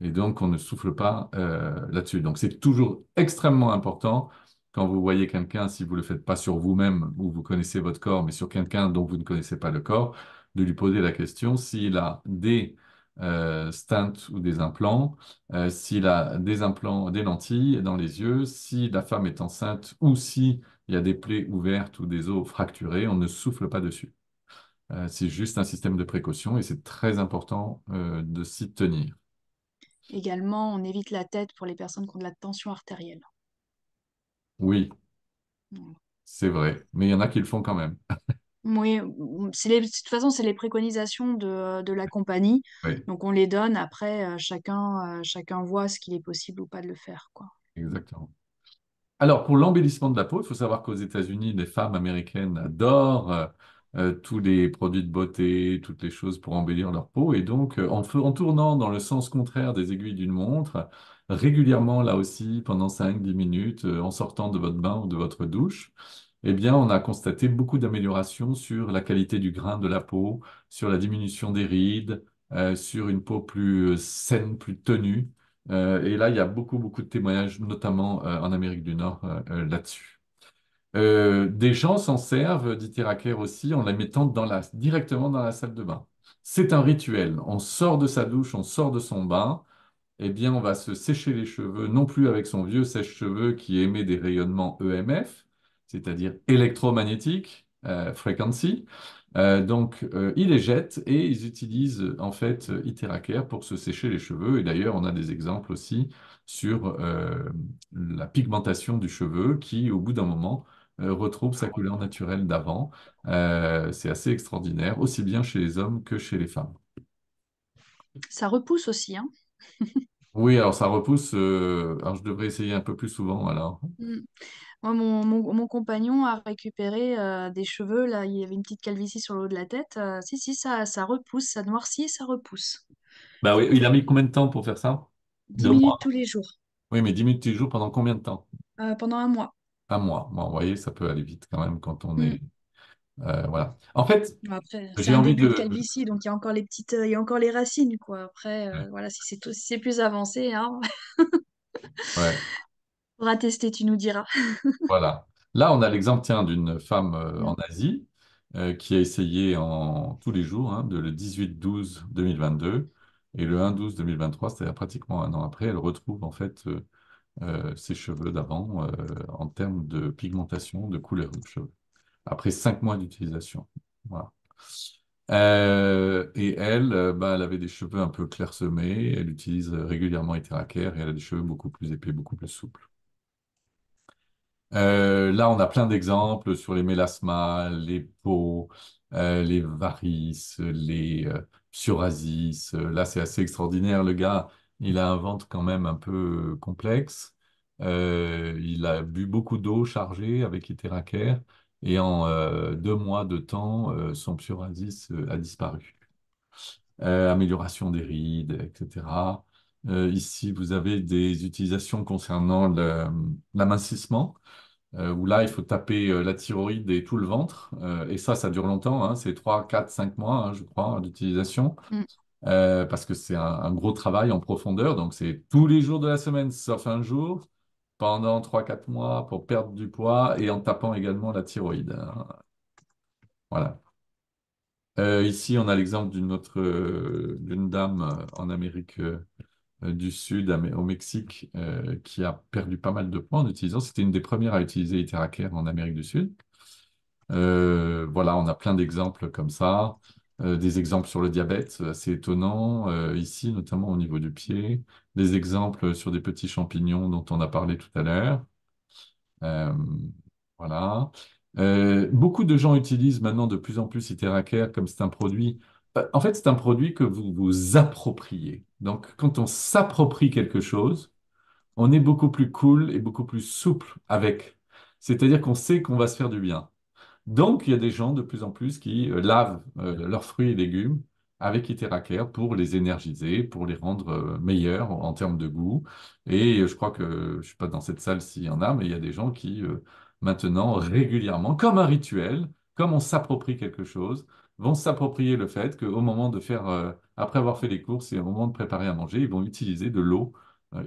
[SPEAKER 2] et donc on ne souffle pas là-dessus. Donc c'est toujours extrêmement important quand vous voyez quelqu'un, si vous ne le faites pas sur vous-même ou vous connaissez votre corps, mais sur quelqu'un dont vous ne connaissez pas le corps, de lui poser la question s'il a des stents ou des implants, s'il a des implants, des lentilles dans les yeux, si la femme est enceinte ou si il y a des plaies ouvertes ou des os fracturés, on ne souffle pas dessus. C'est juste un système de précaution et c'est très important de s'y tenir.
[SPEAKER 4] Également, on évite la tête pour les personnes qui ont de la tension artérielle.
[SPEAKER 2] Oui,
[SPEAKER 4] Voilà.
[SPEAKER 2] c'est vrai, mais il y en a qui le font quand même.
[SPEAKER 4] Oui, de toute façon, c'est les préconisations de la compagnie.
[SPEAKER 2] Oui,
[SPEAKER 4] Donc, on les donne. Après, chacun voit ce qu'il est possible ou pas de le faire, quoi.
[SPEAKER 2] exactement. Alors, pour l'embellissement de la peau, il faut savoir qu'aux États-Unis, les femmes américaines adorent tous les produits de beauté, toutes les choses pour embellir leur peau. Et donc, en tournant dans le sens contraire des aiguilles d'une montre, régulièrement, là aussi, pendant 5 10 minutes, en sortant de votre bain ou de votre douche, eh bien, on a constaté beaucoup d'améliorations sur la qualité du grain de la peau, sur la diminution des rides, sur une peau plus saine, plus tenue. Et là, il y a beaucoup, beaucoup de témoignages, notamment en Amérique du Nord, là-dessus. Des gens s'en servent d'Itéracare aussi en la mettant directement dans la salle de bain. C'est un rituel. On sort de sa douche, on sort de son bain, eh bien, on va se sécher les cheveux, non plus avec son vieux sèche-cheveux qui émet des rayonnements EMF, c'est-à-dire électromagnétiques, frequency. Donc, ils les jettent et ils utilisent en fait Iteracare pour se sécher les cheveux. Et d'ailleurs, on a des exemples aussi sur la pigmentation du cheveu qui, au bout d'un moment, retrouve sa couleur naturelle d'avant. C'est assez extraordinaire, aussi bien chez les hommes que chez les femmes.
[SPEAKER 4] Ça repousse aussi, hein.
[SPEAKER 2] Oui, alors ça repousse. Alors je devrais essayer un peu plus souvent alors.
[SPEAKER 4] Mm. Moi, mon compagnon a récupéré des cheveux. Là, il y avait une petite calvitie sur le haut de la tête. Si, ça repousse, ça noircit et ça repousse.
[SPEAKER 2] Bah oui, il a mis combien de temps pour faire ça?
[SPEAKER 4] 10
[SPEAKER 2] 2
[SPEAKER 4] minutes
[SPEAKER 2] mois.
[SPEAKER 4] tous les jours,
[SPEAKER 2] Oui, mais 10 minutes tous les jours pendant combien de temps?
[SPEAKER 4] pendant un mois.
[SPEAKER 2] Un mois. Bon, vous voyez, ça peut aller vite quand même quand on
[SPEAKER 4] Mm.
[SPEAKER 2] est. Voilà. En fait,
[SPEAKER 4] Bon, après, c'est
[SPEAKER 2] j'ai
[SPEAKER 4] un
[SPEAKER 2] envie
[SPEAKER 4] début de
[SPEAKER 2] de.
[SPEAKER 4] calvitie, donc il y a encore il y a encore les racines, quoi. Après, voilà, si c'est plus avancé, hein,
[SPEAKER 2] Ouais,
[SPEAKER 4] faudra tester, tu nous diras.
[SPEAKER 2] voilà. Là, on a l'exemple, tiens, d'une femme
[SPEAKER 4] Mm.
[SPEAKER 2] en Asie qui a essayé tous les jours, hein, le 18-12-2022 et le 1-12-2023, c'est-à-dire pratiquement un an après, elle retrouve en fait ses cheveux d'avant en termes de pigmentation, de couleur de cheveux, après 5 mois d'utilisation. Voilà. Et elle, bah, elle avait des cheveux un peu clairsemés, elle utilise régulièrement Etheracare et elle a des cheveux beaucoup plus épais, beaucoup plus souples. Là, on a plein d'exemples sur les mélasmas, les peaux, les varices, les psoriasis. Là, c'est assez extraordinaire. Le gars, il a un ventre quand même un peu complexe. Il a bu beaucoup d'eau chargée avec Iteracare et en 2 mois de temps, son psoriasis a disparu. Amélioration des rides, etc. Ici, vous avez des utilisations concernant l'amincissement où là, il faut taper la thyroïde et tout le ventre. Et ça dure longtemps, hein, c'est 3 4 5 mois, hein, je crois, d'utilisation,
[SPEAKER 4] Mm.
[SPEAKER 2] parce que c'est un gros travail en profondeur. Donc, c'est tous les jours de la semaine, sauf un jour, pendant 3 4 mois pour perdre du poids et en tapant également la thyroïde, hein. Voilà. Ici, on a l'exemple d'une dame en Amérique du Sud au Mexique qui a perdu pas mal de points en utilisant. C'était une des premières à utiliser Iteracare en Amérique du Sud. Voilà, on a plein d'exemples comme ça. Des exemples sur le diabète, assez étonnants, ici, notamment au niveau du pied. Des exemples sur des petits champignons dont on a parlé tout à l'heure. Euh, voilà. Beaucoup de gens utilisent maintenant de plus en plus Iteracare comme c'est un produit. En fait, c'est un produit que vous vous appropriez. Donc, quand on s'approprie quelque chose, on est beaucoup plus cool et beaucoup plus souple avec. C'est-à-dire qu'on sait qu'on va se faire du bien. Donc, il y a des gens de plus en plus qui lavent leurs fruits et légumes avec Iteracare pour les énergiser, pour les rendre meilleurs en termes de goût. Et je crois que, je ne suis pas dans cette salle s'il y en a, mais il y a des gens qui, maintenant, régulièrement, comme un rituel, comme on s'approprie quelque chose, vont s'approprier le fait qu'au moment de faire, après avoir fait les courses et au moment de préparer à manger, ils vont utiliser de l'eau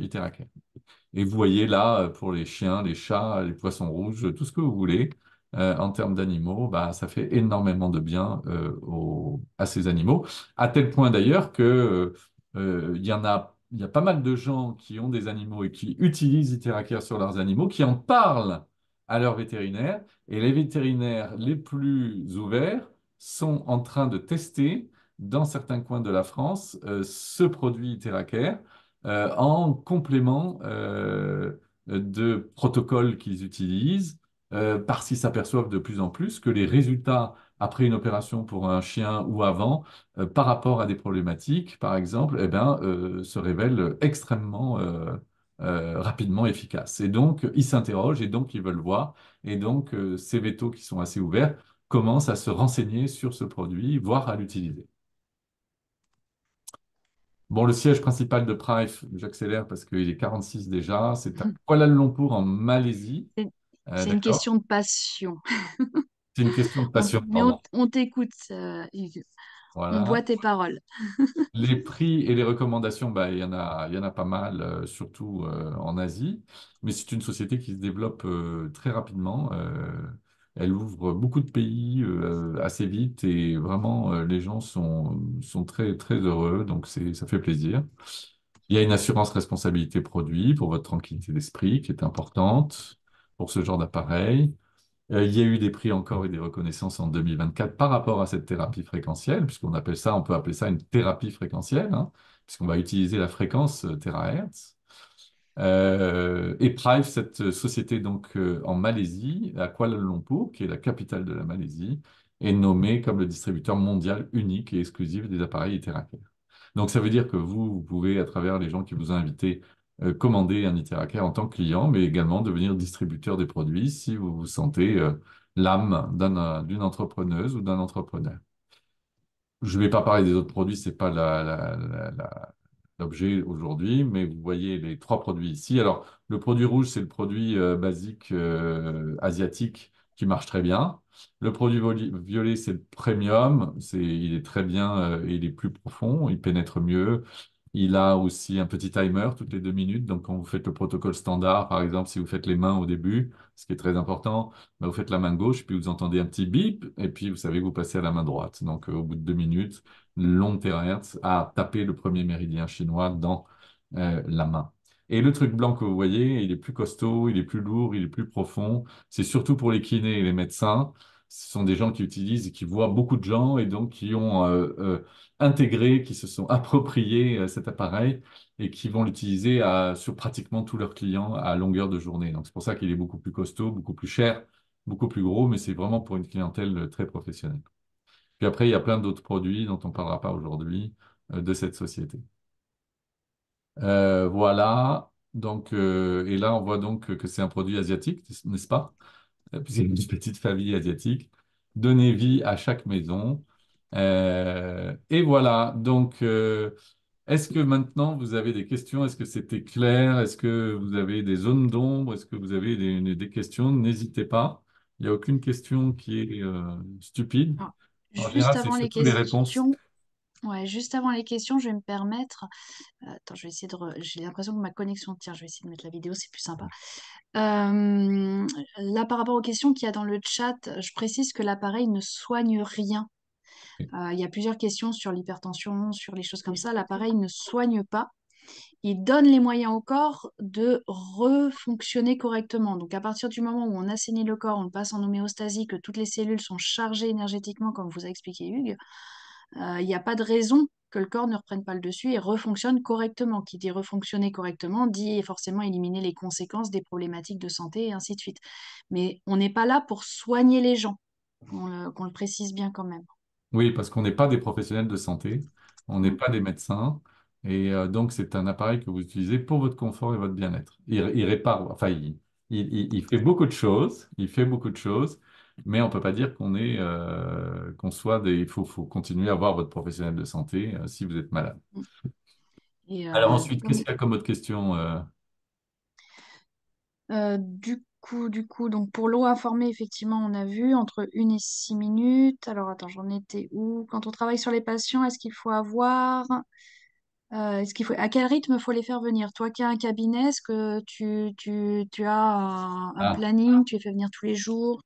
[SPEAKER 2] Iteracare. Et vous voyez là, pour les chiens, les chats, les poissons rouges, tout ce que vous voulez, en termes d'animaux, bah, ça fait énormément de bien à ces animaux. À tel point d'ailleurs que il y a pas mal de gens qui ont des animaux et qui utilisent Iteracare sur leurs animaux, qui en parlent à leurs vétérinaires. Et les vétérinaires les plus ouverts sont en train de tester dans certains coins de la France ce produit Iteracare en complément de protocoles qu'ils utilisent, parce qu'ils s'aperçoivent de plus en plus que les résultats après une opération pour un chien ou avant, par rapport à des problématiques, par exemple, eh ben, se révèlent extrêmement rapidement efficaces. Et donc, ils s'interrogent et donc ils veulent voir. Et donc, ces vétos qui sont assez ouverts commencent à se renseigner sur ce produit, voire à l'utiliser. Bon, le siège principal de Price, j'accélère parce qu'il est 46 déjà, c'est à Kuala Lumpur en Malaisie.
[SPEAKER 4] C'est c'est une
[SPEAKER 2] D'accord.
[SPEAKER 4] question de passion.
[SPEAKER 2] C'est une question de passion,
[SPEAKER 4] Mais
[SPEAKER 2] pardon.
[SPEAKER 4] on t'écoute, Yves. On boit
[SPEAKER 2] Voilà.
[SPEAKER 4] tes paroles.
[SPEAKER 2] Les prix et les recommandations, bah, il y en a pas mal, surtout en Asie. Mais c'est une société qui se développe très rapidement. Elle ouvre beaucoup de pays assez vite et vraiment, les gens sont très, très heureux. Donc, ça fait plaisir. Il y a une assurance responsabilité produit pour votre tranquillité d'esprit qui est importante pour ce genre d'appareil. Il y a eu des prix encore et des reconnaissances en 2024 par rapport à cette thérapie fréquentielle, puisqu'on appelle ça, on peut appeler ça une thérapie fréquentielle, hein, puisqu'on va utiliser la fréquence terahertz. Et Prive, cette société donc en Malaisie, à Kuala Lumpur, qui est la capitale de la Malaisie, est nommée comme le distributeur mondial unique et exclusif des appareils Iteracare. Donc ça veut dire que vous pouvez, à travers les gens qui vous ont invité, commander un Iteracare en tant que client, mais également devenir distributeur des produits si vous vous sentez l'âme d'une entrepreneuse ou d'un entrepreneur. Je ne vais pas parler des autres produits, ce n'est pas l'objet aujourd'hui, mais vous voyez les trois produits ici. Alors, le produit rouge, c'est le produit basique asiatique qui marche très bien. Le produit violet, c'est le premium. Il est très bien, il est plus profond, il pénètre mieux. Il a aussi un petit timer toutes les 2 minutes. Donc, quand vous faites le protocole standard, par exemple, si vous faites les mains au début, ce qui est très important, bah, vous faites la main gauche, puis vous entendez un petit bip, et puis vous savez que vous passez à la main droite. Donc, au bout de 2 minutes, l'onde terahertz a tapé le premier méridien chinois dans la main. Et le truc blanc que vous voyez, il est plus costaud, il est plus lourd, il est plus profond. C'est surtout pour les kinés et les médecins. Ce sont des gens qui utilisent et qui voient beaucoup de gens et donc qui ont intégré, qui se sont appropriés cet appareil et qui vont l'utiliser sur pratiquement tous leurs clients à longueur de journée. Donc c'est pour ça qu'il est beaucoup plus costaud, beaucoup plus cher, beaucoup plus gros, mais c'est vraiment pour une clientèle très professionnelle. Puis après, il y a plein d'autres produits dont on ne parlera pas aujourd'hui de cette société. Voilà. Donc, et là, on voit donc que c'est un produit asiatique, n'est-ce pas? Puisqu'il y a une petite famille asiatique. Donnez vie à chaque maison. Et voilà. Donc, est-ce que maintenant vous avez des questions? Est-ce que c'était clair? Est-ce que vous avez des zones d'ombre? Est-ce que vous avez des questions? N'hésitez pas. Il n'y a aucune question qui est stupide.
[SPEAKER 4] Alors,
[SPEAKER 2] En
[SPEAKER 4] juste
[SPEAKER 2] général, c'est
[SPEAKER 4] avant les
[SPEAKER 2] surtout les réponses.
[SPEAKER 4] questions, ouais, juste avant les questions, je vais me permettre. Attends, je vais essayer j'ai l'impression que ma connexion tient. Je vais essayer de mettre la vidéo, c'est plus sympa. Là, par rapport aux questions qu'il y a dans le chat, je précise que l'appareil ne soigne rien. Il y a plusieurs questions sur l'hypertension, sur les choses comme ça. L'appareil ne soigne pas. il donne les moyens au corps de refonctionner correctement. Donc à partir du moment où on assainit le corps, on le passe en homéostasie, que toutes les cellules sont chargées énergétiquement, comme vous a expliqué Hugues, il n'y a pas de raison que le corps ne reprenne pas le dessus et refonctionne correctement. Qui dit refonctionner correctement dit forcément éliminer les conséquences des problématiques de santé et ainsi de suite. Mais on n'est pas là pour soigner les gens, qu'on le précise bien quand même.
[SPEAKER 2] Oui, parce qu'on n'est pas des professionnels de santé, on n'est
[SPEAKER 4] Mm.
[SPEAKER 2] pas des médecins, et donc c'est un appareil que vous utilisez pour votre confort et votre bien-être. Il répare, enfin, il fait beaucoup de choses, il fait beaucoup de choses, mais on peut pas dire qu'on soit des. Il faut continuer à avoir votre professionnel de santé si vous êtes malade.
[SPEAKER 4] Et
[SPEAKER 2] Alors ensuite, qu'est-ce
[SPEAKER 4] comme
[SPEAKER 2] qu'il y a comme autre question
[SPEAKER 4] Du coup, donc pour l'eau informée, effectivement, on a vu entre 1 et 6 minutes. Alors attends, j'en étais où? Quand on travaille sur les patients, à quel rythme faut les faire venir? Toi qui as un cabinet, est-ce que tu as un
[SPEAKER 2] Ah.
[SPEAKER 4] planning, tu les fais venir tous les jours,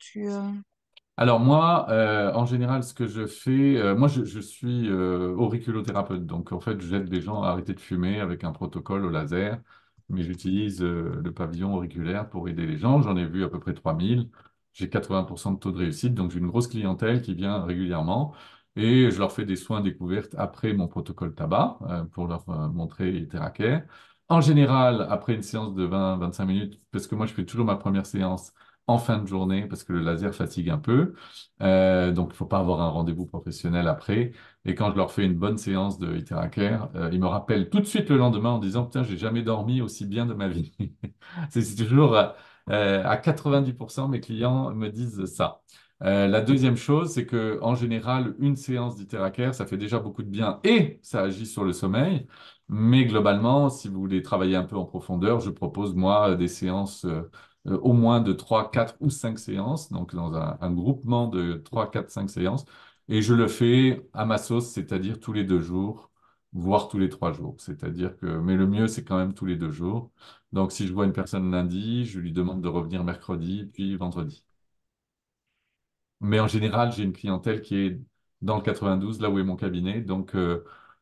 [SPEAKER 2] Alors moi, en général, ce que je fais, moi je suis auriculothérapeute, donc en fait j'aide les gens à arrêter de fumer avec un protocole au laser, mais j'utilise le pavillon auriculaire pour aider les gens. J'en ai vu à peu près 3000. J'ai 80% de taux de réussite, donc j'ai une grosse clientèle qui vient régulièrement et je leur fais des soins découvertes après mon protocole tabac pour leur montrer TheraCare. En général, après une séance de 20-25 minutes, parce que moi je fais toujours ma première séance en fin de journée parce que le laser fatigue un peu. Donc, il ne faut pas avoir un rendez-vous professionnel après. Et quand je leur fais une bonne séance de Iteracare, ils me rappellent tout de suite le lendemain en disant, Putain, j'ai jamais dormi aussi bien de ma vie. C'est toujours à 90%, mes clients me disent ça. La deuxième chose, c'est que en général, une séance d'Iteracare, ça fait déjà beaucoup de bien et ça agit sur le sommeil. Mais globalement, si vous voulez travailler un peu en profondeur, je propose, moi, des séances au moins de 3, 4 ou 5 séances, donc dans un groupement de 3, 4, 5 séances. Et je le fais à ma sauce, c'est-à-dire tous les 2 jours, voire tous les 3 jours. C'est-à-dire que, mais le mieux, c'est quand même tous les 2 jours. Donc, si je vois une personne lundi, je lui demande de revenir mercredi, puis vendredi. Mais en général, j'ai une clientèle qui est dans le 92, là où est mon cabinet. Donc,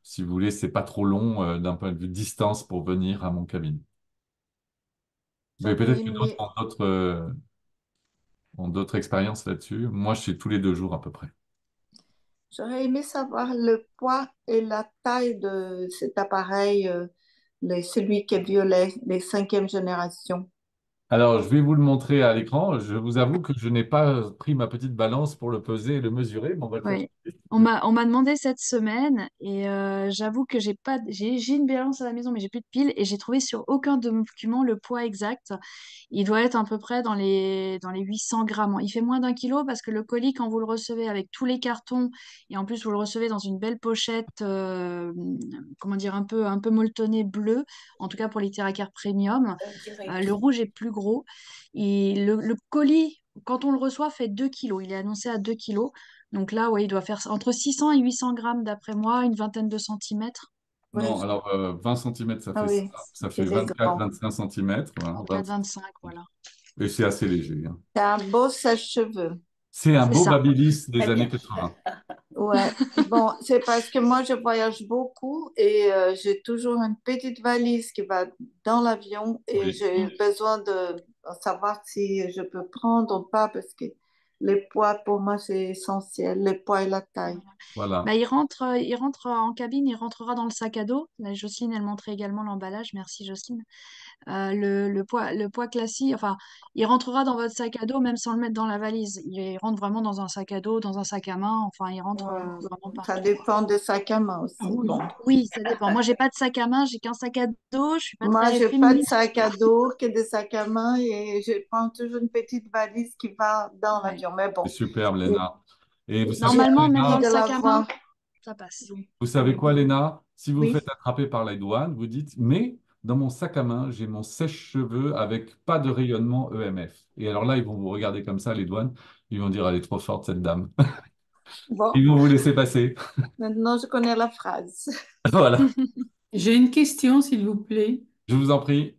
[SPEAKER 2] si vous voulez, c'est pas trop long d'un point de vue distance pour venir à mon cabinet. Mais
[SPEAKER 5] J'aurais
[SPEAKER 2] peut-être que d'autres
[SPEAKER 5] aimé,
[SPEAKER 2] ont d'autres expériences là-dessus. Moi, je suis tous les 2 jours à peu près.
[SPEAKER 5] j'aurais aimé savoir le poids et la taille de cet appareil, celui qui est violet, les cinquième génération.
[SPEAKER 2] Alors, je vais vous le montrer à l'écran. Je vous avoue que je n'ai pas pris ma petite balance pour le peser et le mesurer, mais on va le faire tout
[SPEAKER 4] Oui.
[SPEAKER 2] de suite.
[SPEAKER 4] On m'a demandé cette semaine et j'avoue que j'ai une balance à la maison mais j'ai plus de piles et j'ai trouvé sur aucun document le poids exact. Il doit être à peu près dans les 800 grammes. Il fait moins d'1 kilo parce que le colis, quand vous le recevez avec tous les cartons et en plus vous le recevez dans une belle pochette, comment dire, un peu molletonnée bleue, en tout cas pour les Terracare Premium, le rouge est plus gros. Et le colis, quand on le reçoit, fait 2 kilos. Il est annoncé à 2 kilos. Donc là, ouais, il doit faire entre 600 et 800 grammes d'après moi, une vingtaine de centimètres.
[SPEAKER 5] Ouais,
[SPEAKER 2] Non, alors 20 cm, ça
[SPEAKER 5] ah
[SPEAKER 2] fait ça.
[SPEAKER 5] oui,
[SPEAKER 2] Ça fait
[SPEAKER 5] il est grand.
[SPEAKER 2] 24-25 cm. Voilà,
[SPEAKER 4] 24-25, voilà.
[SPEAKER 2] et c'est assez léger, hein.
[SPEAKER 5] C'est un beau sèche-cheveux.
[SPEAKER 2] C'est un
[SPEAKER 4] C'est
[SPEAKER 2] beau
[SPEAKER 4] ça.
[SPEAKER 2] Babyliss des années 80.
[SPEAKER 5] Ouais, bon, c'est parce que moi je voyage beaucoup et j'ai toujours une petite valise qui va dans l'avion et
[SPEAKER 2] Oui,
[SPEAKER 5] j'ai besoin de savoir si je peux prendre ou pas parce que les poids pour moi c'est essentiel, les poids et la taille.
[SPEAKER 2] voilà.
[SPEAKER 4] Bah, il rentre en cabine, il rentrera dans le sac à dos. Là, Jocelyne, elle montrait également l'emballage. Merci, Jocelyne. Le poids classique, enfin, il rentrera dans votre sac à dos même sans le mettre dans la valise. Il rentre vraiment dans un sac à dos, dans un sac à main. Enfin, il rentre
[SPEAKER 5] Ouais.
[SPEAKER 4] vraiment
[SPEAKER 5] Ça
[SPEAKER 4] partout, quoi.
[SPEAKER 5] dépend de sac à main
[SPEAKER 4] Ah
[SPEAKER 5] aussi.
[SPEAKER 4] oui,
[SPEAKER 5] Bon.
[SPEAKER 4] oui, ça dépend. Moi, j'ai pas de sac à main, j'ai qu'un sac à dos. Je suis pas
[SPEAKER 5] Moi,
[SPEAKER 4] très
[SPEAKER 5] j'ai pas de
[SPEAKER 4] féministe.
[SPEAKER 5] sac à dos que des sacs à main et je prends toujours une petite valise qui va dans
[SPEAKER 4] Ouais.
[SPEAKER 5] l'avion. Mais
[SPEAKER 2] C'est
[SPEAKER 5] bon,
[SPEAKER 2] superbe, Léna. Et vous savez
[SPEAKER 5] j'ai
[SPEAKER 2] quoi,
[SPEAKER 4] Normalement, même dans
[SPEAKER 5] envie
[SPEAKER 4] le
[SPEAKER 5] de
[SPEAKER 2] Léna?
[SPEAKER 5] la
[SPEAKER 4] sac à main,
[SPEAKER 5] voir.
[SPEAKER 4] ça passe.
[SPEAKER 2] Vous savez quoi, Léna? Si vous vous
[SPEAKER 5] Oui.
[SPEAKER 2] faites attraper par les douanes, vous dites, mais dans mon sac à main, j'ai mon sèche-cheveux avec pas de rayonnement EMF. Et alors là, ils vont vous regarder comme ça, les douanes. Ils vont dire, elle est trop forte, cette dame.
[SPEAKER 5] Bon,
[SPEAKER 2] Ils vont vous laisser passer.
[SPEAKER 5] maintenant je connais la phrase.
[SPEAKER 2] Voilà.
[SPEAKER 6] J'ai une question, s'il vous plaît.
[SPEAKER 2] Je vous en prie.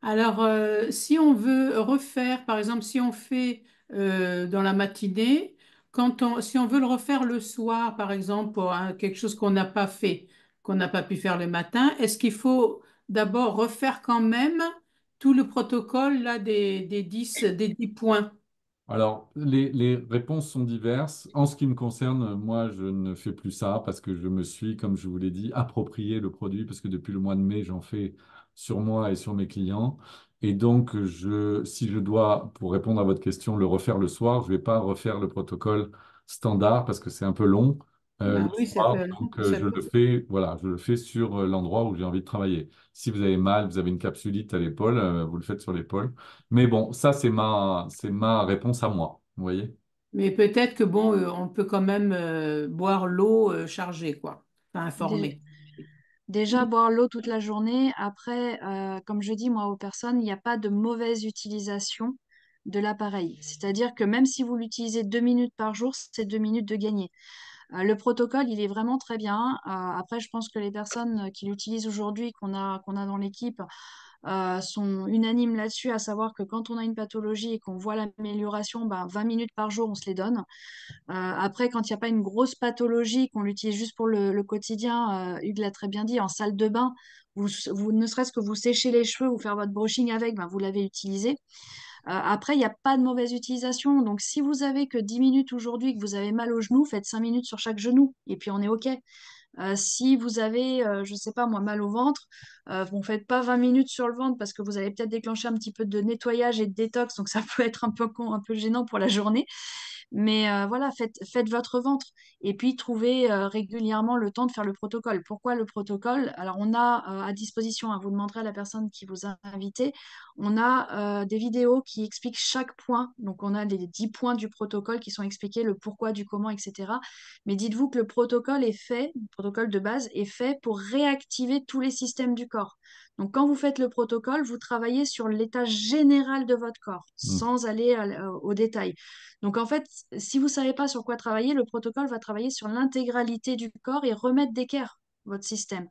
[SPEAKER 6] Alors, si on veut refaire, par exemple, si on fait dans la matinée, si on veut le refaire le soir, par exemple, pour quelque chose qu'on n'a pas fait, qu'on n'a pas pu faire le matin, est-ce qu'il faut d'abord refaire quand même tout le protocole là, des 10 points?
[SPEAKER 2] Alors, les réponses sont diverses. En ce qui me concerne, moi, je ne fais plus ça parce que je me suis, comme je vous l'ai dit, approprié le produit parce que depuis le mois de mai, j'en fais sur moi et sur mes clients. Et donc, si je dois, pour répondre à votre question, le refaire le soir, je ne vais pas refaire le protocole standard parce que c'est un peu long le
[SPEAKER 6] Ah oui, ça
[SPEAKER 2] soir.
[SPEAKER 6] peut,
[SPEAKER 2] Donc,
[SPEAKER 6] ça
[SPEAKER 2] je
[SPEAKER 6] peut.
[SPEAKER 2] le fais, voilà, je le fais sur l'endroit où j'ai envie de travailler. Si vous avez mal, vous avez une capsulite à l'épaule, vous le faites sur l'épaule. Mais bon, ça, c'est ma réponse à moi. Vous voyez?
[SPEAKER 6] Mais peut-être que bon, on peut quand même boire l'eau chargée, quoi. Enfin,
[SPEAKER 4] Dé-
[SPEAKER 6] informée.
[SPEAKER 4] Déjà, boire l'eau toute la journée. Après, comme je dis moi aux personnes, il n'y a pas de mauvaise utilisation de l'appareil. C'est-à-dire que même si vous l'utilisez 2 minutes par jour, c'est 2 minutes de gagner. Le protocole, il est vraiment très bien. Après, je pense que les personnes qui l'utilisent aujourd'hui, qu'on a dans l'équipe, sont unanimes là-dessus, à savoir que quand on a une pathologie et qu'on voit l'amélioration, ben, 20 minutes par jour, on se les donne. Après, quand il n'y a pas une grosse pathologie, qu'on l'utilise juste pour le quotidien, Hugues l'a très bien dit, en salle de bain, ne serait-ce que vous séchez les cheveux ou faire votre brushing avec, ben, vous l'avez utilisé. Après, il n'y a pas de mauvaise utilisation. Donc, si vous avez que 10 minutes aujourd'hui, que vous avez mal au genou, faites 5 minutes sur chaque genou et puis on est OK. Si vous avez, je ne sais pas moi, mal au ventre, bon, faites pas 20 minutes sur le ventre parce que vous allez peut-être déclencher un petit peu de nettoyage et de détox, donc ça peut être un peu gênant pour la journée. Mais voilà, faites votre ventre et puis trouvez régulièrement le temps de faire le protocole. Pourquoi le protocole? Alors, on a à disposition, hein, vous demanderez à la personne qui vous a invité, on a des vidéos qui expliquent chaque point. Donc, on a les 10 points du protocole qui sont expliqués, le pourquoi, du comment, etc. Mais dites-vous que le protocole le protocole de base est fait pour réactiver tous les systèmes du corps. Donc, quand vous faites le protocole, vous travaillez sur l'état général de votre corps,
[SPEAKER 2] Mm.
[SPEAKER 4] sans aller au détail. Donc, en fait, si vous ne savez pas sur quoi travailler, le protocole va travailler sur l'intégralité du corps et remettre d'équerre votre système.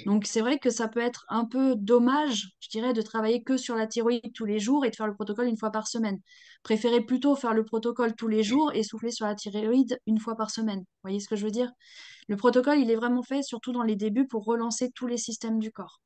[SPEAKER 4] Donc, c'est vrai que ça peut être un peu dommage, je dirais, de travailler que sur la thyroïde tous les jours et de faire le protocole une fois par semaine. Préférez plutôt faire le protocole tous les jours et souffler sur la thyroïde une fois par semaine. Vous voyez ce que je veux dire? Le protocole, il est vraiment fait, surtout dans les débuts, pour relancer tous les systèmes du corps.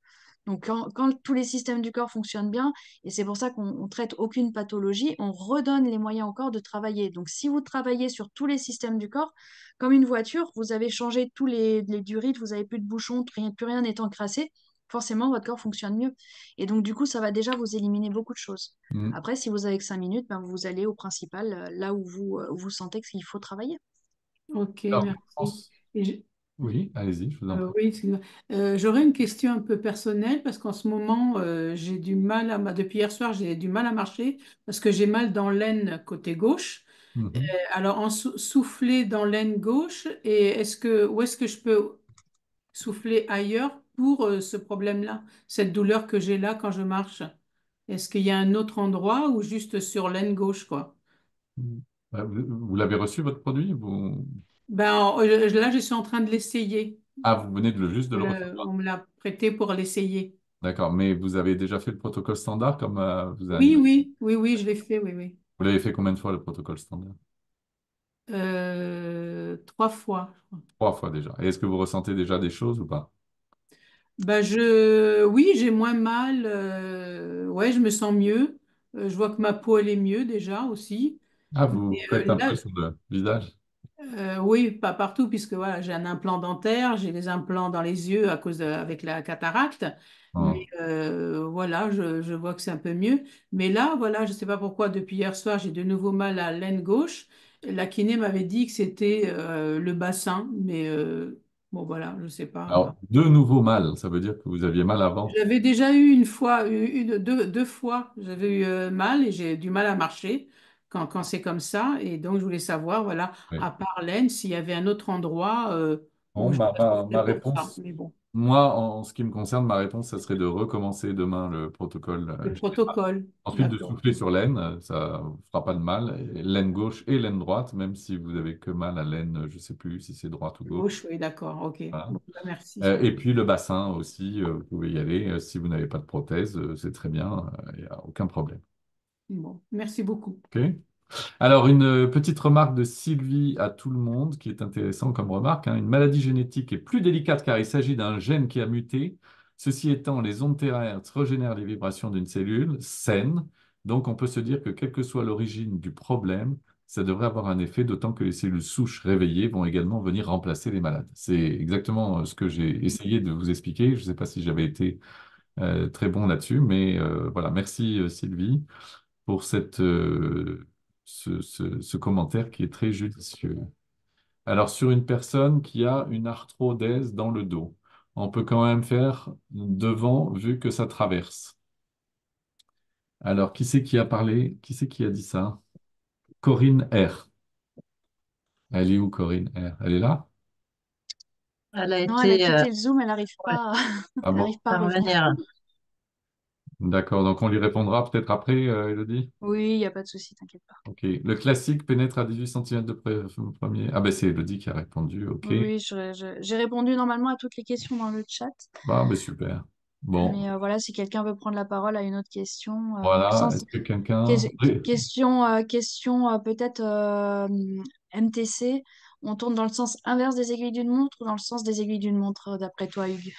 [SPEAKER 4] Donc, quand tous les systèmes du corps fonctionnent bien, et c'est pour ça qu'on ne traite aucune pathologie, on redonne les moyens au corps de travailler. Donc, si vous travaillez sur tous les systèmes du corps, comme une voiture, vous avez changé tous les durites, vous n'avez plus de bouchons, plus rien n'est encrassé, forcément, votre corps fonctionne mieux. Et donc, du coup, ça va déjà vous éliminer beaucoup de choses.
[SPEAKER 2] Mm.
[SPEAKER 4] Après, si vous avez que 5 minutes, ben, vous allez au principal, là où vous sentez qu'il faut travailler.
[SPEAKER 6] Ok,
[SPEAKER 2] Alors, je
[SPEAKER 6] merci.
[SPEAKER 2] pense-
[SPEAKER 6] Et
[SPEAKER 2] Oui, allez-y, je vous en prie.
[SPEAKER 6] oui, excuse-moi. J'aurais une question un peu personnelle parce qu'en ce moment, j'ai du mal depuis hier soir, j'ai du mal à marcher parce que j'ai mal dans l'aine côté gauche.
[SPEAKER 2] Mhm.
[SPEAKER 6] Alors, souffler dans l'aine gauche, et où est-ce que je peux souffler ailleurs pour ce problème-là, cette douleur que j'ai là quand je marche? Est-ce qu'il y a un autre endroit ou juste sur l'aine gauche, quoi?
[SPEAKER 2] Vous l'avez reçu, votre produit?
[SPEAKER 6] Ben, là, je suis en train de l'essayer.
[SPEAKER 2] Ah, vous venez juste de le recevoir.
[SPEAKER 6] On me l'a prêté pour l'essayer.
[SPEAKER 2] D'accord, mais vous avez déjà fait le protocole standard comme vous avez...
[SPEAKER 6] Oui, oui, oui, oui, je l'ai fait, oui, oui.
[SPEAKER 2] Vous l'avez fait combien de fois le protocole standard?
[SPEAKER 6] 3 fois, je crois.
[SPEAKER 2] 3 fois déjà. Et est-ce que vous ressentez déjà des choses ou pas?
[SPEAKER 6] Ben, oui, j'ai moins mal. Ouais, je me sens mieux. Je vois que ma peau, elle est mieux déjà aussi.
[SPEAKER 2] Ah,
[SPEAKER 6] Mais
[SPEAKER 2] vous faites un peu
[SPEAKER 6] là,
[SPEAKER 2] sur le visage?
[SPEAKER 6] oui, pas partout, puisque voilà, j'ai un implant dentaire, j'ai des implants dans les yeux avec la cataracte. Mais
[SPEAKER 2] Ah.
[SPEAKER 6] voilà, je vois que c'est un peu mieux. Mais là, voilà, je ne sais pas pourquoi, depuis hier soir, j'ai de nouveau mal à l'aine gauche. La kiné m'avait dit que c'était le bassin, mais bon, voilà, je ne sais pas.
[SPEAKER 2] Alors, de nouveau mal, ça veut dire que vous aviez mal avant.
[SPEAKER 6] J'avais déjà eu une fois, deux fois, j'avais eu mal et j'ai du mal à marcher quand c'est comme ça. Et donc, je voulais savoir, voilà,
[SPEAKER 2] Oui.
[SPEAKER 6] à part l'aine, s'il y avait un autre endroit
[SPEAKER 2] Bon,
[SPEAKER 6] où je pourrais
[SPEAKER 2] ma
[SPEAKER 6] souffrir pour ça.
[SPEAKER 2] réponse,
[SPEAKER 6] Mais bon,
[SPEAKER 2] moi, en ce qui me concerne, ma réponse, ça serait de recommencer demain le protocole
[SPEAKER 6] le
[SPEAKER 2] général.
[SPEAKER 6] protocole,
[SPEAKER 2] Ensuite, de
[SPEAKER 6] d'accord.
[SPEAKER 2] souffler sur l'aine, ça ne vous fera pas de mal. Et l'aine gauche et l'aine droite, même si vous avez que mal à l'aine, je ne sais plus si c'est droite ou gauche.
[SPEAKER 6] Gauche, oui, d'accord, ok.
[SPEAKER 2] Voilà.
[SPEAKER 6] Bon, bah, merci.
[SPEAKER 2] Et puis le bassin aussi, vous pouvez y aller. Si vous n'avez pas de prothèse, c'est très bien, il n'y a aucun problème.
[SPEAKER 6] Bon, merci beaucoup.
[SPEAKER 2] OK? Alors, une petite remarque de Sylvie à tout le monde, qui est intéressant comme remarque, hein. Une maladie génétique est plus délicate car il s'agit d'un gène qui a muté. Ceci étant, les ondes terahertz régénèrent les vibrations d'une cellule saine. Donc, on peut se dire que quelle que soit l'origine du problème, ça devrait avoir un effet, d'autant que les cellules souches réveillées vont également venir remplacer les malades. C'est exactement ce que j'ai essayé de vous expliquer. Je ne sais pas si j'avais été très bon là-dessus, mais voilà. Merci Sylvie pour ce commentaire qui est très judicieux. Alors, sur une personne qui a une arthrodèse dans le dos, on peut quand même faire devant vu que ça traverse. Alors, qui c'est qui a parlé? Qui c'est qui a dit ça? Corinne R. Elle est où, Corinne R? Elle est là?
[SPEAKER 3] Elle a
[SPEAKER 4] Non, elle a
[SPEAKER 3] été
[SPEAKER 4] quitté le Zoom, elle n'arrive
[SPEAKER 3] ouais,
[SPEAKER 4] pas,
[SPEAKER 2] Ah
[SPEAKER 4] elle
[SPEAKER 2] bon?
[SPEAKER 4] arrive pas à revenir.
[SPEAKER 3] parvenir.
[SPEAKER 2] D'accord, donc on lui répondra peut-être après, Elodie?
[SPEAKER 4] Oui, il n'y a pas de souci, t'inquiète pas.
[SPEAKER 2] Ok. Le classique pénètre à 18 cm de premier. Ah ben c'est Elodie qui a répondu, ok.
[SPEAKER 4] Oui, oui, j'ai répondu normalement à toutes les questions dans le chat.
[SPEAKER 2] Bah, ben super. Bon,
[SPEAKER 4] Mais voilà, si quelqu'un veut prendre la parole à une autre question, dans le
[SPEAKER 2] voilà.
[SPEAKER 4] sens
[SPEAKER 2] Est-ce que quelqu'un...
[SPEAKER 4] question peut-être MTC, on tourne dans le sens inverse des aiguilles d'une montre ou dans le sens des aiguilles d'une montre, d'après toi, Hugues?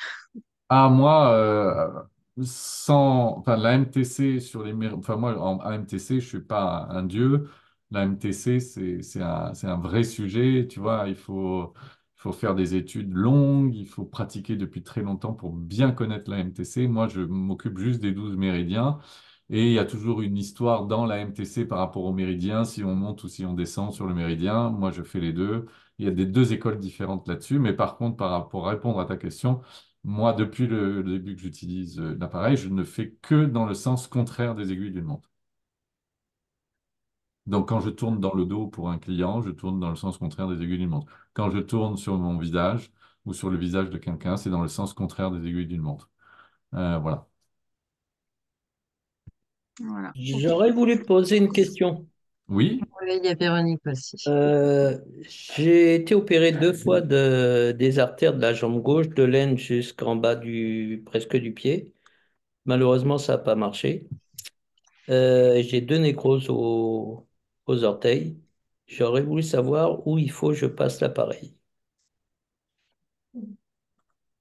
[SPEAKER 2] Ah, moi, enfin, la MTC sur les enfin, moi, en AMTC, je suis pas un dieu. La MTC, c'est un vrai sujet. Tu vois, il faut faire des études longues, il faut pratiquer depuis très longtemps pour bien connaître la MTC. Moi, je m'occupe juste des 12 méridiens. Et il y a toujours une histoire dans la MTC par rapport aux méridiens, si on monte ou si on descend sur le méridien. Moi, je fais les deux. Il y a des deux écoles différentes là-dessus. Mais par contre, pour répondre à ta question, moi, depuis le début que j'utilise l'appareil, je ne fais que dans le sens contraire des aiguilles d'une montre. Donc, quand je tourne dans le dos pour un client, je tourne dans le sens contraire des aiguilles d'une montre. Quand je tourne sur mon visage ou sur le visage de quelqu'un, c'est dans le sens contraire des aiguilles d'une montre. Voilà.
[SPEAKER 4] Voilà, ok.
[SPEAKER 7] J'aurais voulu poser une question.
[SPEAKER 2] Oui?
[SPEAKER 3] Oui, il y a Véronique aussi.
[SPEAKER 7] J'ai été opéré 2 fois des artères de la jambe gauche, de l'aine jusqu'en bas presque du pied. Malheureusement, ça n'a pas marché. J'ai 2 nécroses aux orteils. J'aurais voulu savoir où il faut que je passe l'appareil.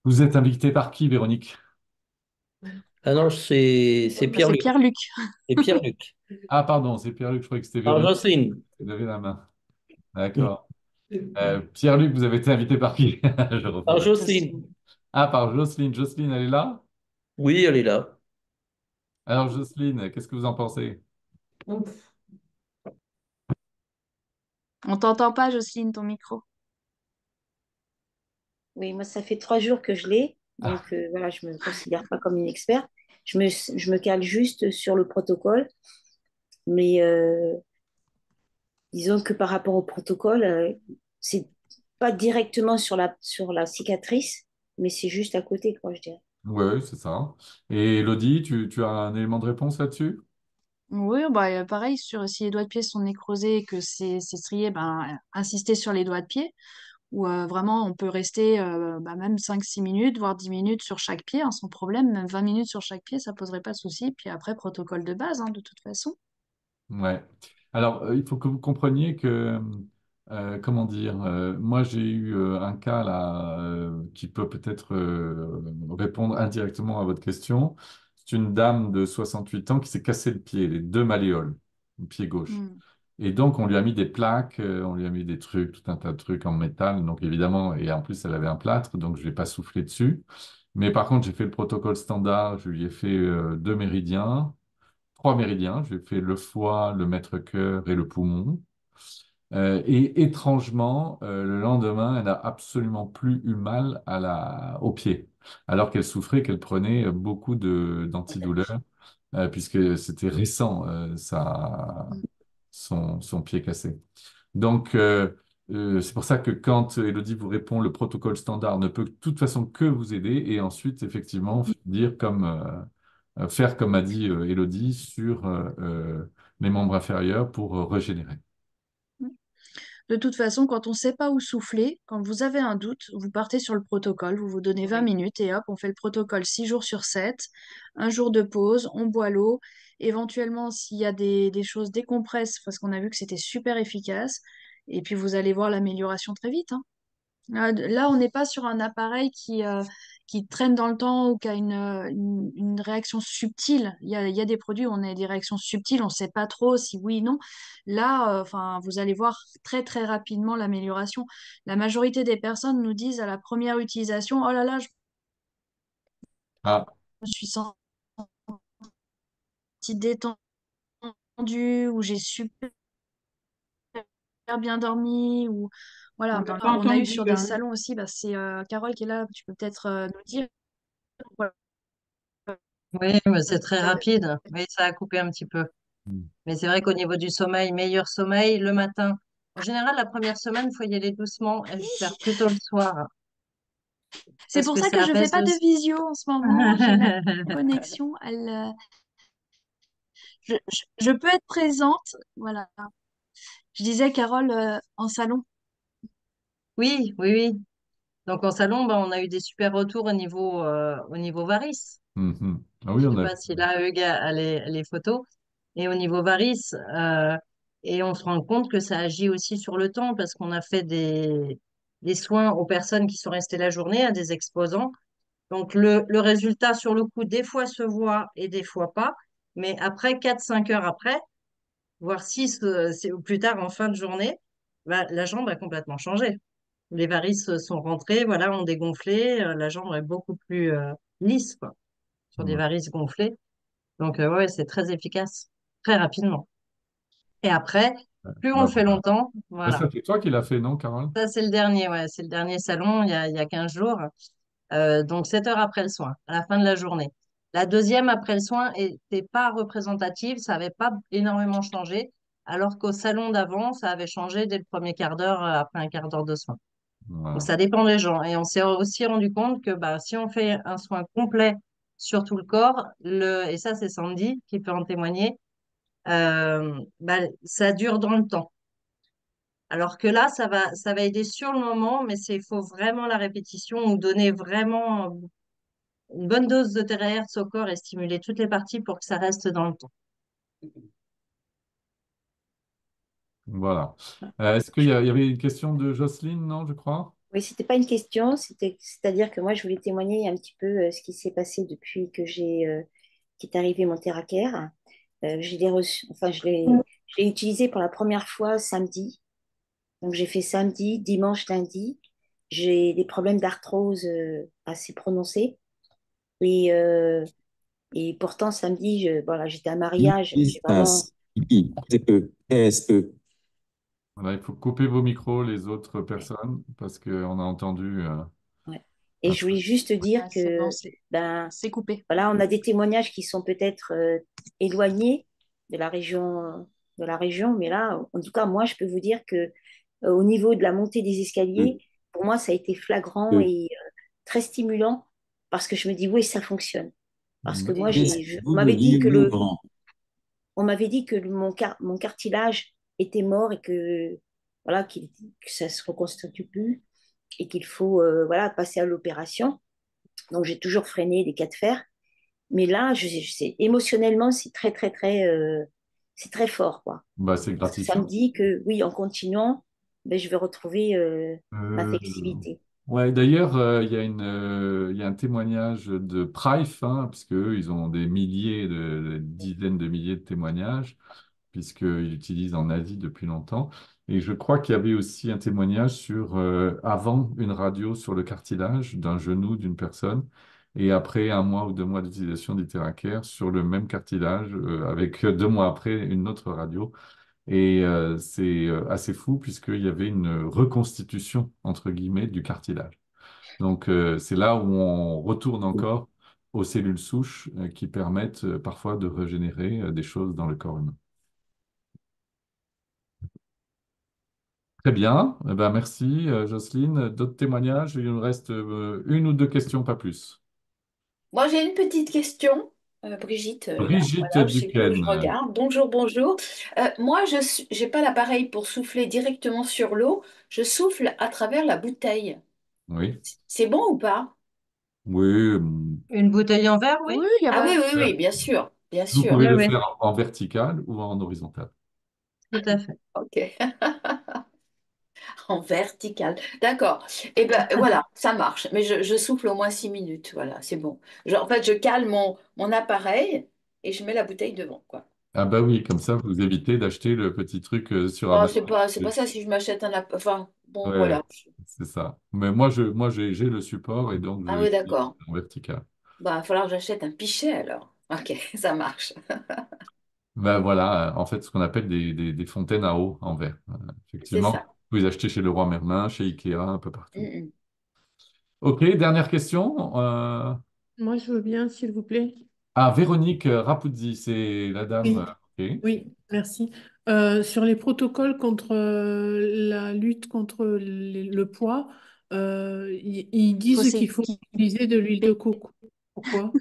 [SPEAKER 2] Vous êtes invité par qui, Véronique?
[SPEAKER 7] Ah non, c'est
[SPEAKER 4] Bah, c'est
[SPEAKER 7] Pierre-Luc.
[SPEAKER 4] Pierre-Luc.
[SPEAKER 7] C'est Pierre-Luc.
[SPEAKER 2] Ah, pardon, c'est Pierre-Luc, je croyais que c'était
[SPEAKER 7] Alors,
[SPEAKER 2] Véronique.
[SPEAKER 7] Jocelyne.
[SPEAKER 2] Vous levez la main. D'accord. Pierre-Luc, vous avez été invité par qui? Je
[SPEAKER 7] Alors,
[SPEAKER 2] reprendrai.
[SPEAKER 7] Jocelyne.
[SPEAKER 2] Ah, par Jocelyne. Jocelyne, elle est là?
[SPEAKER 7] Oui, elle est là.
[SPEAKER 2] Alors, Jocelyne, qu'est-ce que vous en pensez?
[SPEAKER 4] On t'entend pas, Jocelyne, ton micro.
[SPEAKER 8] Oui, moi, ça fait 3 jours que je l'ai.
[SPEAKER 2] Ah,
[SPEAKER 8] Donc, voilà, je ne me considère pas comme une experte. Je me cale juste sur le protocole. Mais disons que par rapport au protocole, c'est pas directement sur la cicatrice, mais c'est juste à côté, quoi, je dirais.
[SPEAKER 2] ouais, c'est ça. Et Elodie, tu as un élément de réponse là-dessus?
[SPEAKER 4] Oui, bah, pareil, si les doigts de pied sont nécrosés et que c'est strié, ben, insister sur les doigts de pied, où vraiment on peut rester même 5-6 minutes, voire 10 minutes sur chaque pied, hein, sans problème. Même 20 minutes sur chaque pied, ça poserait pas de souci. Puis après, protocole de base, hein, de toute façon.
[SPEAKER 2] Ouais. Alors, il faut que vous compreniez que, comment dire, moi j'ai eu un cas là qui peut peut-être répondre indirectement à votre question. C'est une dame de 68 ans qui s'est cassé le pied, les deux malléoles, le pied gauche.
[SPEAKER 4] Hmm.
[SPEAKER 2] Et donc, on lui a mis des plaques, on lui a mis des trucs, tout un tas de trucs en métal. Donc, évidemment, et en plus, elle avait un plâtre, donc je ne vais pas souffler dessus. Mais par contre, j'ai fait le protocole standard, je lui ai fait 2 méridiens. 3 méridiens. J'ai fait le foie, le maître-cœur et le poumon. Et étrangement, le lendemain, elle n'a absolument plus eu mal au pied, alors qu'elle souffrait, qu'elle prenait beaucoup d'antidouleurs, puisque c'était récent,
[SPEAKER 4] Hmm.
[SPEAKER 2] son pied cassé. Donc, c'est pour ça que quand Elodie vous répond, le protocole standard ne peut de toute façon que vous aider, et ensuite, effectivement, dire faire comme a dit Elodie sur les membres inférieurs pour régénérer.
[SPEAKER 4] De toute façon, quand on ne sait pas où souffler, quand vous avez un doute, vous partez sur le protocole, vous vous donnez 20
[SPEAKER 8] Oui.
[SPEAKER 4] minutes et hop, on fait le protocole 6 jours sur 7, un jour de pause, on boit l'eau. Éventuellement, s'il y a des choses, décompresse, parce qu'on a vu que c'était super efficace. Et puis, vous allez voir l'amélioration très vite, hein. Là, on n'est pas sur un appareil qui traîne dans le temps ou qui a une réaction subtile. Il y a des produits où on a des réactions subtiles, on ne sait pas trop si oui ou non. Là, enfin, vous allez voir très très rapidement l'amélioration. La majorité des personnes nous disent à la première utilisation, oh là là, je
[SPEAKER 2] Ah,
[SPEAKER 4] me suis sentie détendue ou j'ai super bien dormi ou
[SPEAKER 6] On
[SPEAKER 4] voilà.
[SPEAKER 6] n'a pas
[SPEAKER 4] On a eu
[SPEAKER 6] entendu
[SPEAKER 4] sur des
[SPEAKER 6] là.
[SPEAKER 4] salons aussi, bah, c'est Carole qui est là, tu peux peut-être nous dire. Voilà.
[SPEAKER 3] Oui, mais c'est très rapide. Oui, ça a coupé un petit peu.
[SPEAKER 2] mm.
[SPEAKER 3] Mais c'est vrai qu'au niveau du sommeil, meilleur sommeil le matin. En général, la première semaine, il faut y aller doucement et le faire plutôt le soir
[SPEAKER 4] C'est
[SPEAKER 3] parce
[SPEAKER 4] pour
[SPEAKER 3] que
[SPEAKER 4] ça que
[SPEAKER 3] ça
[SPEAKER 4] je fais
[SPEAKER 3] apaise
[SPEAKER 4] pas
[SPEAKER 3] le...
[SPEAKER 4] de visio en ce moment. J'ai ma connexion. Je peux être présente. Voilà. Je disais, Carole, en salon.
[SPEAKER 3] Oui, oui, oui. Donc en salon, bah, on a eu des super retours au niveau varices.
[SPEAKER 2] Mhm. Ah
[SPEAKER 3] Je
[SPEAKER 2] oui,
[SPEAKER 3] sais
[SPEAKER 2] on a.
[SPEAKER 3] pas si là, Hugues a les photos. Et au niveau varices, et on se rend compte que ça agit aussi sur le temps parce qu'on a fait des soins aux personnes qui sont restées la journée, à des exposants. Donc le résultat sur le coup, des fois se voit et des fois pas. Mais après, 4 5 heures après, voire 6 ou plus tard en fin de journée, bah, la jambe a complètement changé. Les varices sont rentrées, voilà, ont dégonflé, la jambe est beaucoup plus lisse, quoi, sur des
[SPEAKER 2] Mm.
[SPEAKER 3] varices gonflées. Donc, ouais, c'est très efficace, très rapidement. Et après, plus on
[SPEAKER 2] Bah,
[SPEAKER 3] le fait
[SPEAKER 2] voilà.
[SPEAKER 3] longtemps,
[SPEAKER 2] Et
[SPEAKER 3] voilà.
[SPEAKER 2] ça, c'est toi qui l'as fait, non, Carole?
[SPEAKER 3] Ça, c'est le dernier, ouais, c'est le dernier salon, il y a 15 jours. Donc, 7 heures après le soin, à la fin de la journée. La deuxième après le soin n'était pas représentative, ça n'avait pas énormément changé, alors qu'au salon d'avant, ça avait changé dès le premier quart d'heure, après un quart d'heure de soin. Donc,
[SPEAKER 2] Voilà.
[SPEAKER 3] ça dépend des gens. Et on s'est aussi rendu compte que bah, si on fait un soin complet sur tout le corps, et ça, c'est Sandy qui peut en témoigner, bah, ça dure dans le temps. Alors que là, ça va aider sur le moment, mais il faut vraiment la répétition ou donner vraiment une bonne dose de TRH au corps et stimuler toutes les parties pour que ça reste dans le temps.
[SPEAKER 2] Voilà. Est-ce il y avait une question de Jocelyne, non, je crois?
[SPEAKER 8] Oui, c'était pas une question, c'est-à-dire que moi, je voulais témoigner un petit peu ce qui s'est passé depuis que qu'est arrivé mon Theracare. Je l'ai reçu, enfin, je l'ai utilisé pour la première fois samedi. Donc, j'ai fait samedi, dimanche, lundi. J'ai des problèmes d'arthrose assez prononcés. Et, euh, et pourtant, samedi, voilà, j'étais à un mariage. J'ai vraiment.
[SPEAKER 9] ISTE.
[SPEAKER 2] Voilà, il faut couper vos micros, les autres personnes, parce qu'on a entendu
[SPEAKER 8] Ouais. Et
[SPEAKER 2] un
[SPEAKER 8] je voulais
[SPEAKER 2] truc.
[SPEAKER 8] juste dire
[SPEAKER 4] Ah, c'est bon,
[SPEAKER 8] que, ben,
[SPEAKER 4] c'est coupé.
[SPEAKER 8] voilà, on a des témoignages qui sont peut-être éloignés de la région, mais là, en tout cas, moi, je peux vous dire que au niveau de la montée des escaliers, pour moi, ça a été flagrant et très stimulant parce que je me dis, oui, ça fonctionne. Parce que moi, on
[SPEAKER 9] Vous
[SPEAKER 8] m'avait dit
[SPEAKER 9] devenir
[SPEAKER 8] que
[SPEAKER 9] mieux grand.
[SPEAKER 8] mon cartilage était mort et que voilà, que ça se reconstitue plus et qu'il faut voilà, passer à l'opération. Donc, j'ai toujours freiné des cas de fer. Mais là, je sais, émotionnellement, c'est très, très, très, c'est très fort, quoi.
[SPEAKER 2] Bah, c'est
[SPEAKER 8] Parce que ça me
[SPEAKER 2] gratifiant.
[SPEAKER 8] dit que oui, en continuant, ben, je vais retrouver ma
[SPEAKER 2] Euh,
[SPEAKER 8] flexibilité.
[SPEAKER 2] ouais, d'ailleurs, il y a un témoignage de Prife, hein, puisque eux, ils ont des milliers, des dizaines de milliers de témoignages, puisqu'ils utilisent en Asie depuis longtemps. Et je crois qu'il y avait aussi un témoignage sur avant une radio sur le cartilage d'un genou d'une personne, et après 1 mois ou 2 mois d'utilisation d'Iteraker sur le même cartilage, avec 2 mois après une autre radio. Et c'est assez fou puisqu'il y avait une reconstitution, entre guillemets, du cartilage. Donc c'est là où on retourne encore aux cellules souches qui permettent parfois de régénérer des choses dans le corps humain. Très bien. Eh ben, merci Jocelyne. D'autres témoignages? Il nous reste 1 ou 2 questions, pas plus.
[SPEAKER 5] Moi, j'ai une petite question.
[SPEAKER 8] Brigitte, là,
[SPEAKER 2] Brigitte
[SPEAKER 8] voilà, je sais plus où je
[SPEAKER 2] Duquesne.
[SPEAKER 8] regarde. Bonjour, bonjour. Moi, je n'ai pas l'appareil pour souffler directement sur l'eau. Je souffle à travers la bouteille.
[SPEAKER 2] Oui.
[SPEAKER 8] C'est bon ou pas?
[SPEAKER 2] Oui.
[SPEAKER 3] Une bouteille en verre, oui?
[SPEAKER 4] Oui, il y a
[SPEAKER 8] Ah oui,
[SPEAKER 4] pas.
[SPEAKER 8] oui, oui, bien sûr, bien
[SPEAKER 2] Vous
[SPEAKER 8] sûr.
[SPEAKER 2] pouvez
[SPEAKER 3] Oui,
[SPEAKER 2] le
[SPEAKER 3] oui,
[SPEAKER 2] faire en vertical ou en horizontal.
[SPEAKER 3] tout à fait.
[SPEAKER 8] Ok, en vertical. D'accord. Et ben voilà, ça marche. Mais je souffle au moins 6 minutes. Voilà, c'est bon. En fait, je cale mon appareil et je mets la bouteille devant, quoi.
[SPEAKER 2] Ah bah oui, comme ça, vous évitez d'acheter le petit truc sur
[SPEAKER 8] Oh,
[SPEAKER 2] Amazon.
[SPEAKER 8] c'est pas ça si je m'achète Enfin, bon,
[SPEAKER 2] Ouais,
[SPEAKER 8] voilà.
[SPEAKER 2] c'est ça. Mais moi j'ai le support et donc
[SPEAKER 8] Ah
[SPEAKER 2] je
[SPEAKER 8] oui,
[SPEAKER 2] j'utilise
[SPEAKER 8] d'accord.
[SPEAKER 2] en vertical.
[SPEAKER 8] Bah, il va falloir que j'achète un pichet alors. Ok, ça marche.
[SPEAKER 2] Ben voilà, en fait, ce qu'on appelle des fontaines à eau en verre.
[SPEAKER 8] C'est
[SPEAKER 2] Effectivement,
[SPEAKER 8] ça.
[SPEAKER 2] vous les achetez chez Leroy Merlin, chez Ikea, un peu partout.
[SPEAKER 8] Mm,
[SPEAKER 2] Ok, dernière question.
[SPEAKER 6] Moi, je veux bien, s'il vous plaît.
[SPEAKER 2] Ah, Véronique Rapuzzi, c'est la dame.
[SPEAKER 6] Oui,
[SPEAKER 2] Ok.
[SPEAKER 6] oui, merci. Sur les protocoles contre la lutte contre le poids, ils
[SPEAKER 4] Faut
[SPEAKER 6] disent qu'il faut utiliser de l'huile de coco. Pourquoi?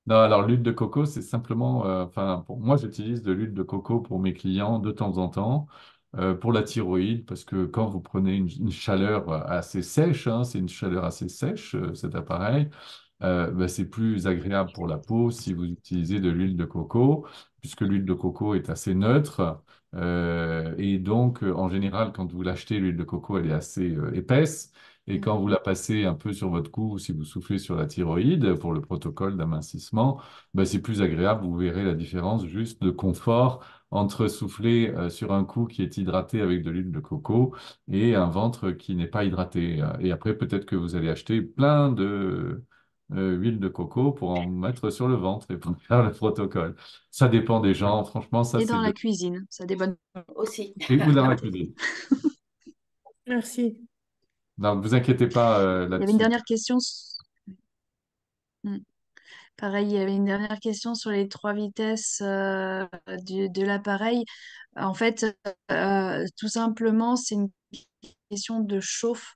[SPEAKER 2] Non, alors l'huile de coco, c'est simplement, enfin, pour moi, j'utilise de l'huile de coco pour mes clients de temps en temps, pour la thyroïde, parce que quand vous prenez une chaleur assez sèche, hein, c'est une chaleur assez sèche, cet appareil, ben, c'est plus agréable pour la peau si vous utilisez de l'huile de coco, puisque l'huile de coco est assez neutre. Et donc, en général, quand vous l'achetez, l'huile de coco, elle est assez épaisse. Et quand vous la passez un peu sur votre cou, si vous soufflez sur la thyroïde pour le protocole d'amincissement, ben, c'est plus agréable. Vous verrez la différence juste de confort entre souffler sur un cou qui est hydraté avec de l'huile de coco et un ventre qui n'est pas hydraté. Et après, peut-être que vous allez acheter plein de huile de coco pour en mettre sur le ventre et pour faire le protocole. Ça dépend des gens. Franchement, ça,
[SPEAKER 4] et
[SPEAKER 2] c'est
[SPEAKER 4] dans
[SPEAKER 2] de...
[SPEAKER 4] la cuisine, ça débonne.
[SPEAKER 8] Aussi.
[SPEAKER 2] Et ou dans la cuisine.
[SPEAKER 6] Merci.
[SPEAKER 2] Non, ne vous inquiétez pas
[SPEAKER 4] Il y avait une
[SPEAKER 2] là-dessus.
[SPEAKER 4] dernière question. Hmm. Pareil, il y avait une dernière question sur les 3 vitesses de l'appareil. En fait, tout simplement, c'est une question de chauffe.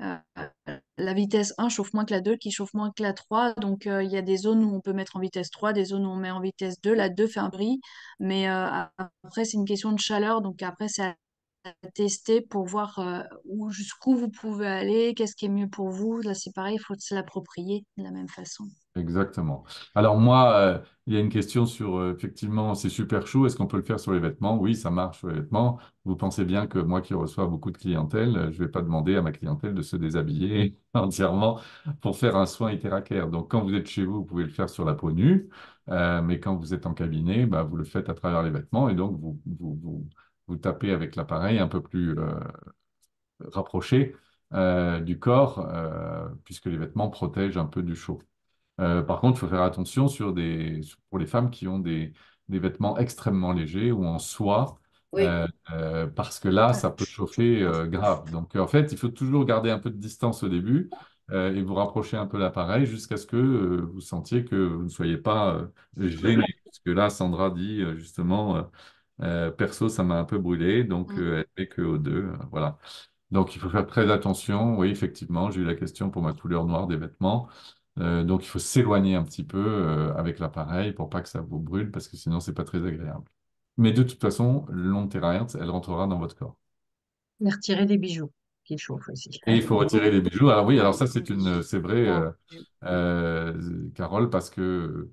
[SPEAKER 4] Euh, la vitesse 1 chauffe moins que la 2, qui chauffe moins que la 3. Donc, il y a des zones où on peut mettre en vitesse 3, des zones où on met en vitesse 2. La 2 fait un bruit, mais après, c'est une question de chaleur. Donc, après, c'est à tester pour voir jusqu'où vous pouvez aller, qu'est-ce qui est mieux pour vous. Là, c'est pareil, il faut se l'approprier de la même façon.
[SPEAKER 2] Exactement. Alors moi, il y a une question sur, effectivement, c'est super chaud, est-ce qu'on peut le faire sur les vêtements? Oui, ça marche sur les vêtements. Vous pensez bien que moi qui reçois beaucoup de clientèle, je ne vais pas demander à ma clientèle de se déshabiller entièrement pour faire un soin hyperacare. Donc quand vous êtes chez vous, vous pouvez le faire sur la peau nue, mais quand vous êtes en cabinet, bah, vous le faites à travers les vêtements et donc vous tapez avec l'appareil un peu plus rapproché du corps, puisque les vêtements protègent un peu du chaud. Par contre, il faut faire attention pour les femmes qui ont des vêtements extrêmement légers ou en soie,
[SPEAKER 8] Oui.
[SPEAKER 2] parce que là, ça peut chauffer grave. Donc, en fait, il faut toujours garder un peu de distance au début et vous rapprocher un peu l'appareil jusqu'à ce que vous sentiez que vous ne soyez pas gêné. Parce que là, Sandra dit justement, perso, ça m'a un peu brûlé, donc
[SPEAKER 4] Mm.
[SPEAKER 2] elle met que au deux. Voilà. Donc, il faut faire très attention. Oui, effectivement, j'ai eu la question pour ma couleur noire des vêtements. Donc, il faut s'éloigner un petit peu avec l'appareil pour pas que ça vous brûle, parce que sinon, c'est pas très agréable. Mais de toute façon, l'onde terahertz, elle rentrera dans votre corps.
[SPEAKER 3] Et retirer des bijoux qui chauffent aussi.
[SPEAKER 2] Et il faut retirer les bijoux. Alors oui, alors ça, c'est vrai,
[SPEAKER 4] Ah,
[SPEAKER 2] Carole, parce que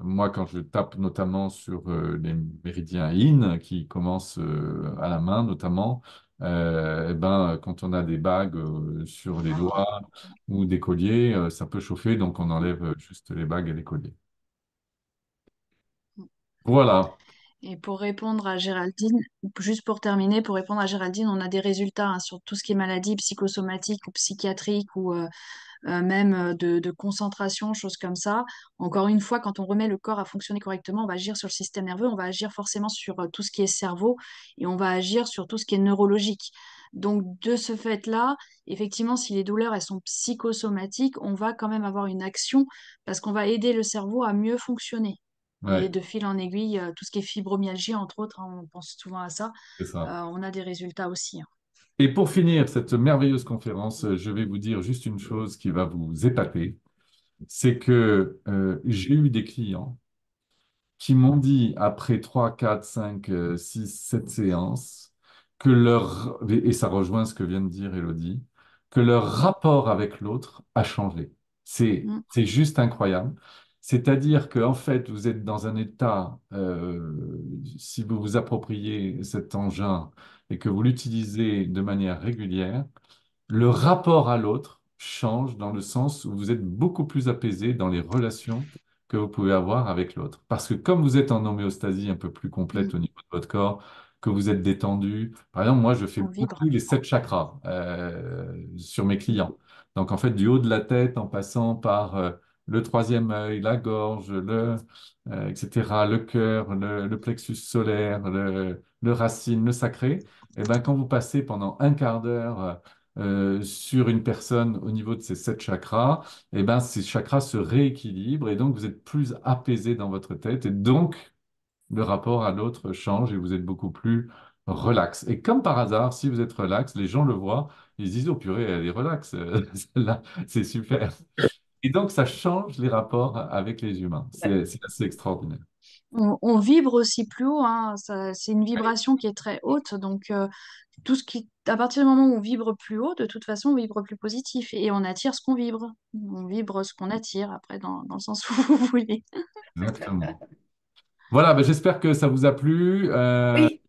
[SPEAKER 2] moi, quand je tape notamment sur les méridiens yin, qui commencent à la main notamment, eh ben, quand on a des bagues sur les doigts ou des colliers, ça peut chauffer, donc on enlève juste les bagues et les colliers. Voilà.
[SPEAKER 4] et pour répondre à Géraldine, juste pour terminer, pour répondre à Géraldine, on a des résultats hein, sur tout ce qui est maladie psychosomatique ou psychiatrique ou même de concentration, choses comme ça. Encore une fois, quand on remet le corps à fonctionner correctement, on va agir sur le système nerveux, on va agir forcément sur tout ce qui est cerveau et on va agir sur tout ce qui est neurologique. Donc, de ce fait-là, effectivement, si les douleurs, elles sont psychosomatiques, on va quand même avoir une action parce qu'on va aider le cerveau à mieux fonctionner. Et
[SPEAKER 2] Ouais,
[SPEAKER 4] de fil en aiguille, tout ce qui est fibromyalgie, entre autres, hein, on pense souvent à ça,
[SPEAKER 2] c'est ça.
[SPEAKER 4] on a des résultats aussi. Hein.
[SPEAKER 2] Et pour finir cette merveilleuse conférence, je vais vous dire juste une chose qui va vous épater. c'est que j'ai eu des clients qui m'ont dit, après 3, 4, 5, 6, 7 séances, et ça rejoint ce que vient de dire Elodie, que leur rapport avec l'autre a changé.
[SPEAKER 4] Mm.
[SPEAKER 2] C'est juste incroyable. C'est-à-dire qu'en fait, vous êtes dans un état, si vous vous appropriez cet engin et que vous l'utilisez de manière régulière, le rapport à l'autre change dans le sens où vous êtes beaucoup plus apaisé dans les relations que vous pouvez avoir avec l'autre. Parce que comme vous êtes en homéostasie un peu plus
[SPEAKER 4] Mm.
[SPEAKER 2] complète au niveau de votre corps, que vous êtes détendu, par exemple, moi, je fais
[SPEAKER 4] On vibre.
[SPEAKER 2] beaucoup les 7 chakras sur mes clients. Donc, en fait, du haut de la tête, en passant par le troisième œil, la gorge, etc., le cœur, le plexus solaire, le racine, le sacré, et ben, quand vous passez pendant un quart d'heure sur une personne au niveau de ces 7 chakras, et ben, ces chakras se rééquilibrent et donc vous êtes plus apaisé dans votre tête et donc le rapport à l'autre change et vous êtes beaucoup plus relax. Et comme par hasard, si vous êtes relax, les gens le voient, ils se disent, oh purée, elle est relax, celle-là, c'est super. Et donc ça change les rapports avec les humains. C'est assez extraordinaire.
[SPEAKER 4] On vibre aussi plus haut, hein. C'est une vibration qui est très haute. Donc, à partir du moment où on vibre plus haut, de toute façon, on vibre plus positif. Et on attire ce qu'on vibre. On vibre ce qu'on attire, après, dans le sens où vous voulez.
[SPEAKER 2] Exactement. Voilà, ben, j'espère que ça vous a plu.
[SPEAKER 9] Oui,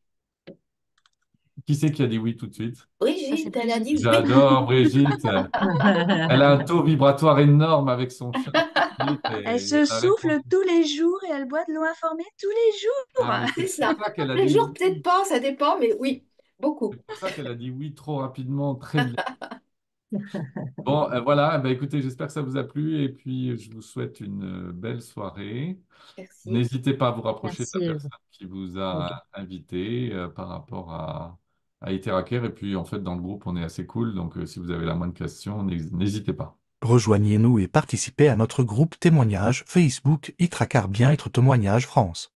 [SPEAKER 2] Qui c'est qui a dit oui tout de suite?
[SPEAKER 4] Ça, c'est
[SPEAKER 9] Brigitte, elle a
[SPEAKER 4] Brigitte.
[SPEAKER 9] dit oui.
[SPEAKER 2] J'adore Brigitte. Elle a un taux vibratoire énorme avec son chat. Brigitte,
[SPEAKER 4] Elle
[SPEAKER 2] et
[SPEAKER 4] se
[SPEAKER 2] elle a répondu.
[SPEAKER 4] souffle tous les jours et elle boit de l'eau informée tous les jours.
[SPEAKER 2] Ah, mais
[SPEAKER 9] C'est
[SPEAKER 2] c'est pour
[SPEAKER 9] ça.
[SPEAKER 2] ça qu'elle a
[SPEAKER 9] Les
[SPEAKER 2] dit
[SPEAKER 9] jours,
[SPEAKER 2] oui.
[SPEAKER 9] peut-être pas, ça dépend, mais oui, beaucoup.
[SPEAKER 2] C'est pour ça qu'elle a dit oui trop rapidement, très bien. Bon, voilà, ben, écoutez, j'espère que ça vous a plu et puis je vous souhaite une belle soirée.
[SPEAKER 9] Merci.
[SPEAKER 2] N'hésitez pas à vous rapprocher de la
[SPEAKER 3] Merci.
[SPEAKER 2] personne qui vous
[SPEAKER 3] Ok.
[SPEAKER 2] a invité par rapport à Iteracare. Et puis, en fait, dans le groupe, on est assez cool. Donc, si vous avez la moindre question, n'hésitez pas.
[SPEAKER 1] Rejoignez-nous et participez à notre groupe témoignage Facebook Itracar Bien-être Témoignage France.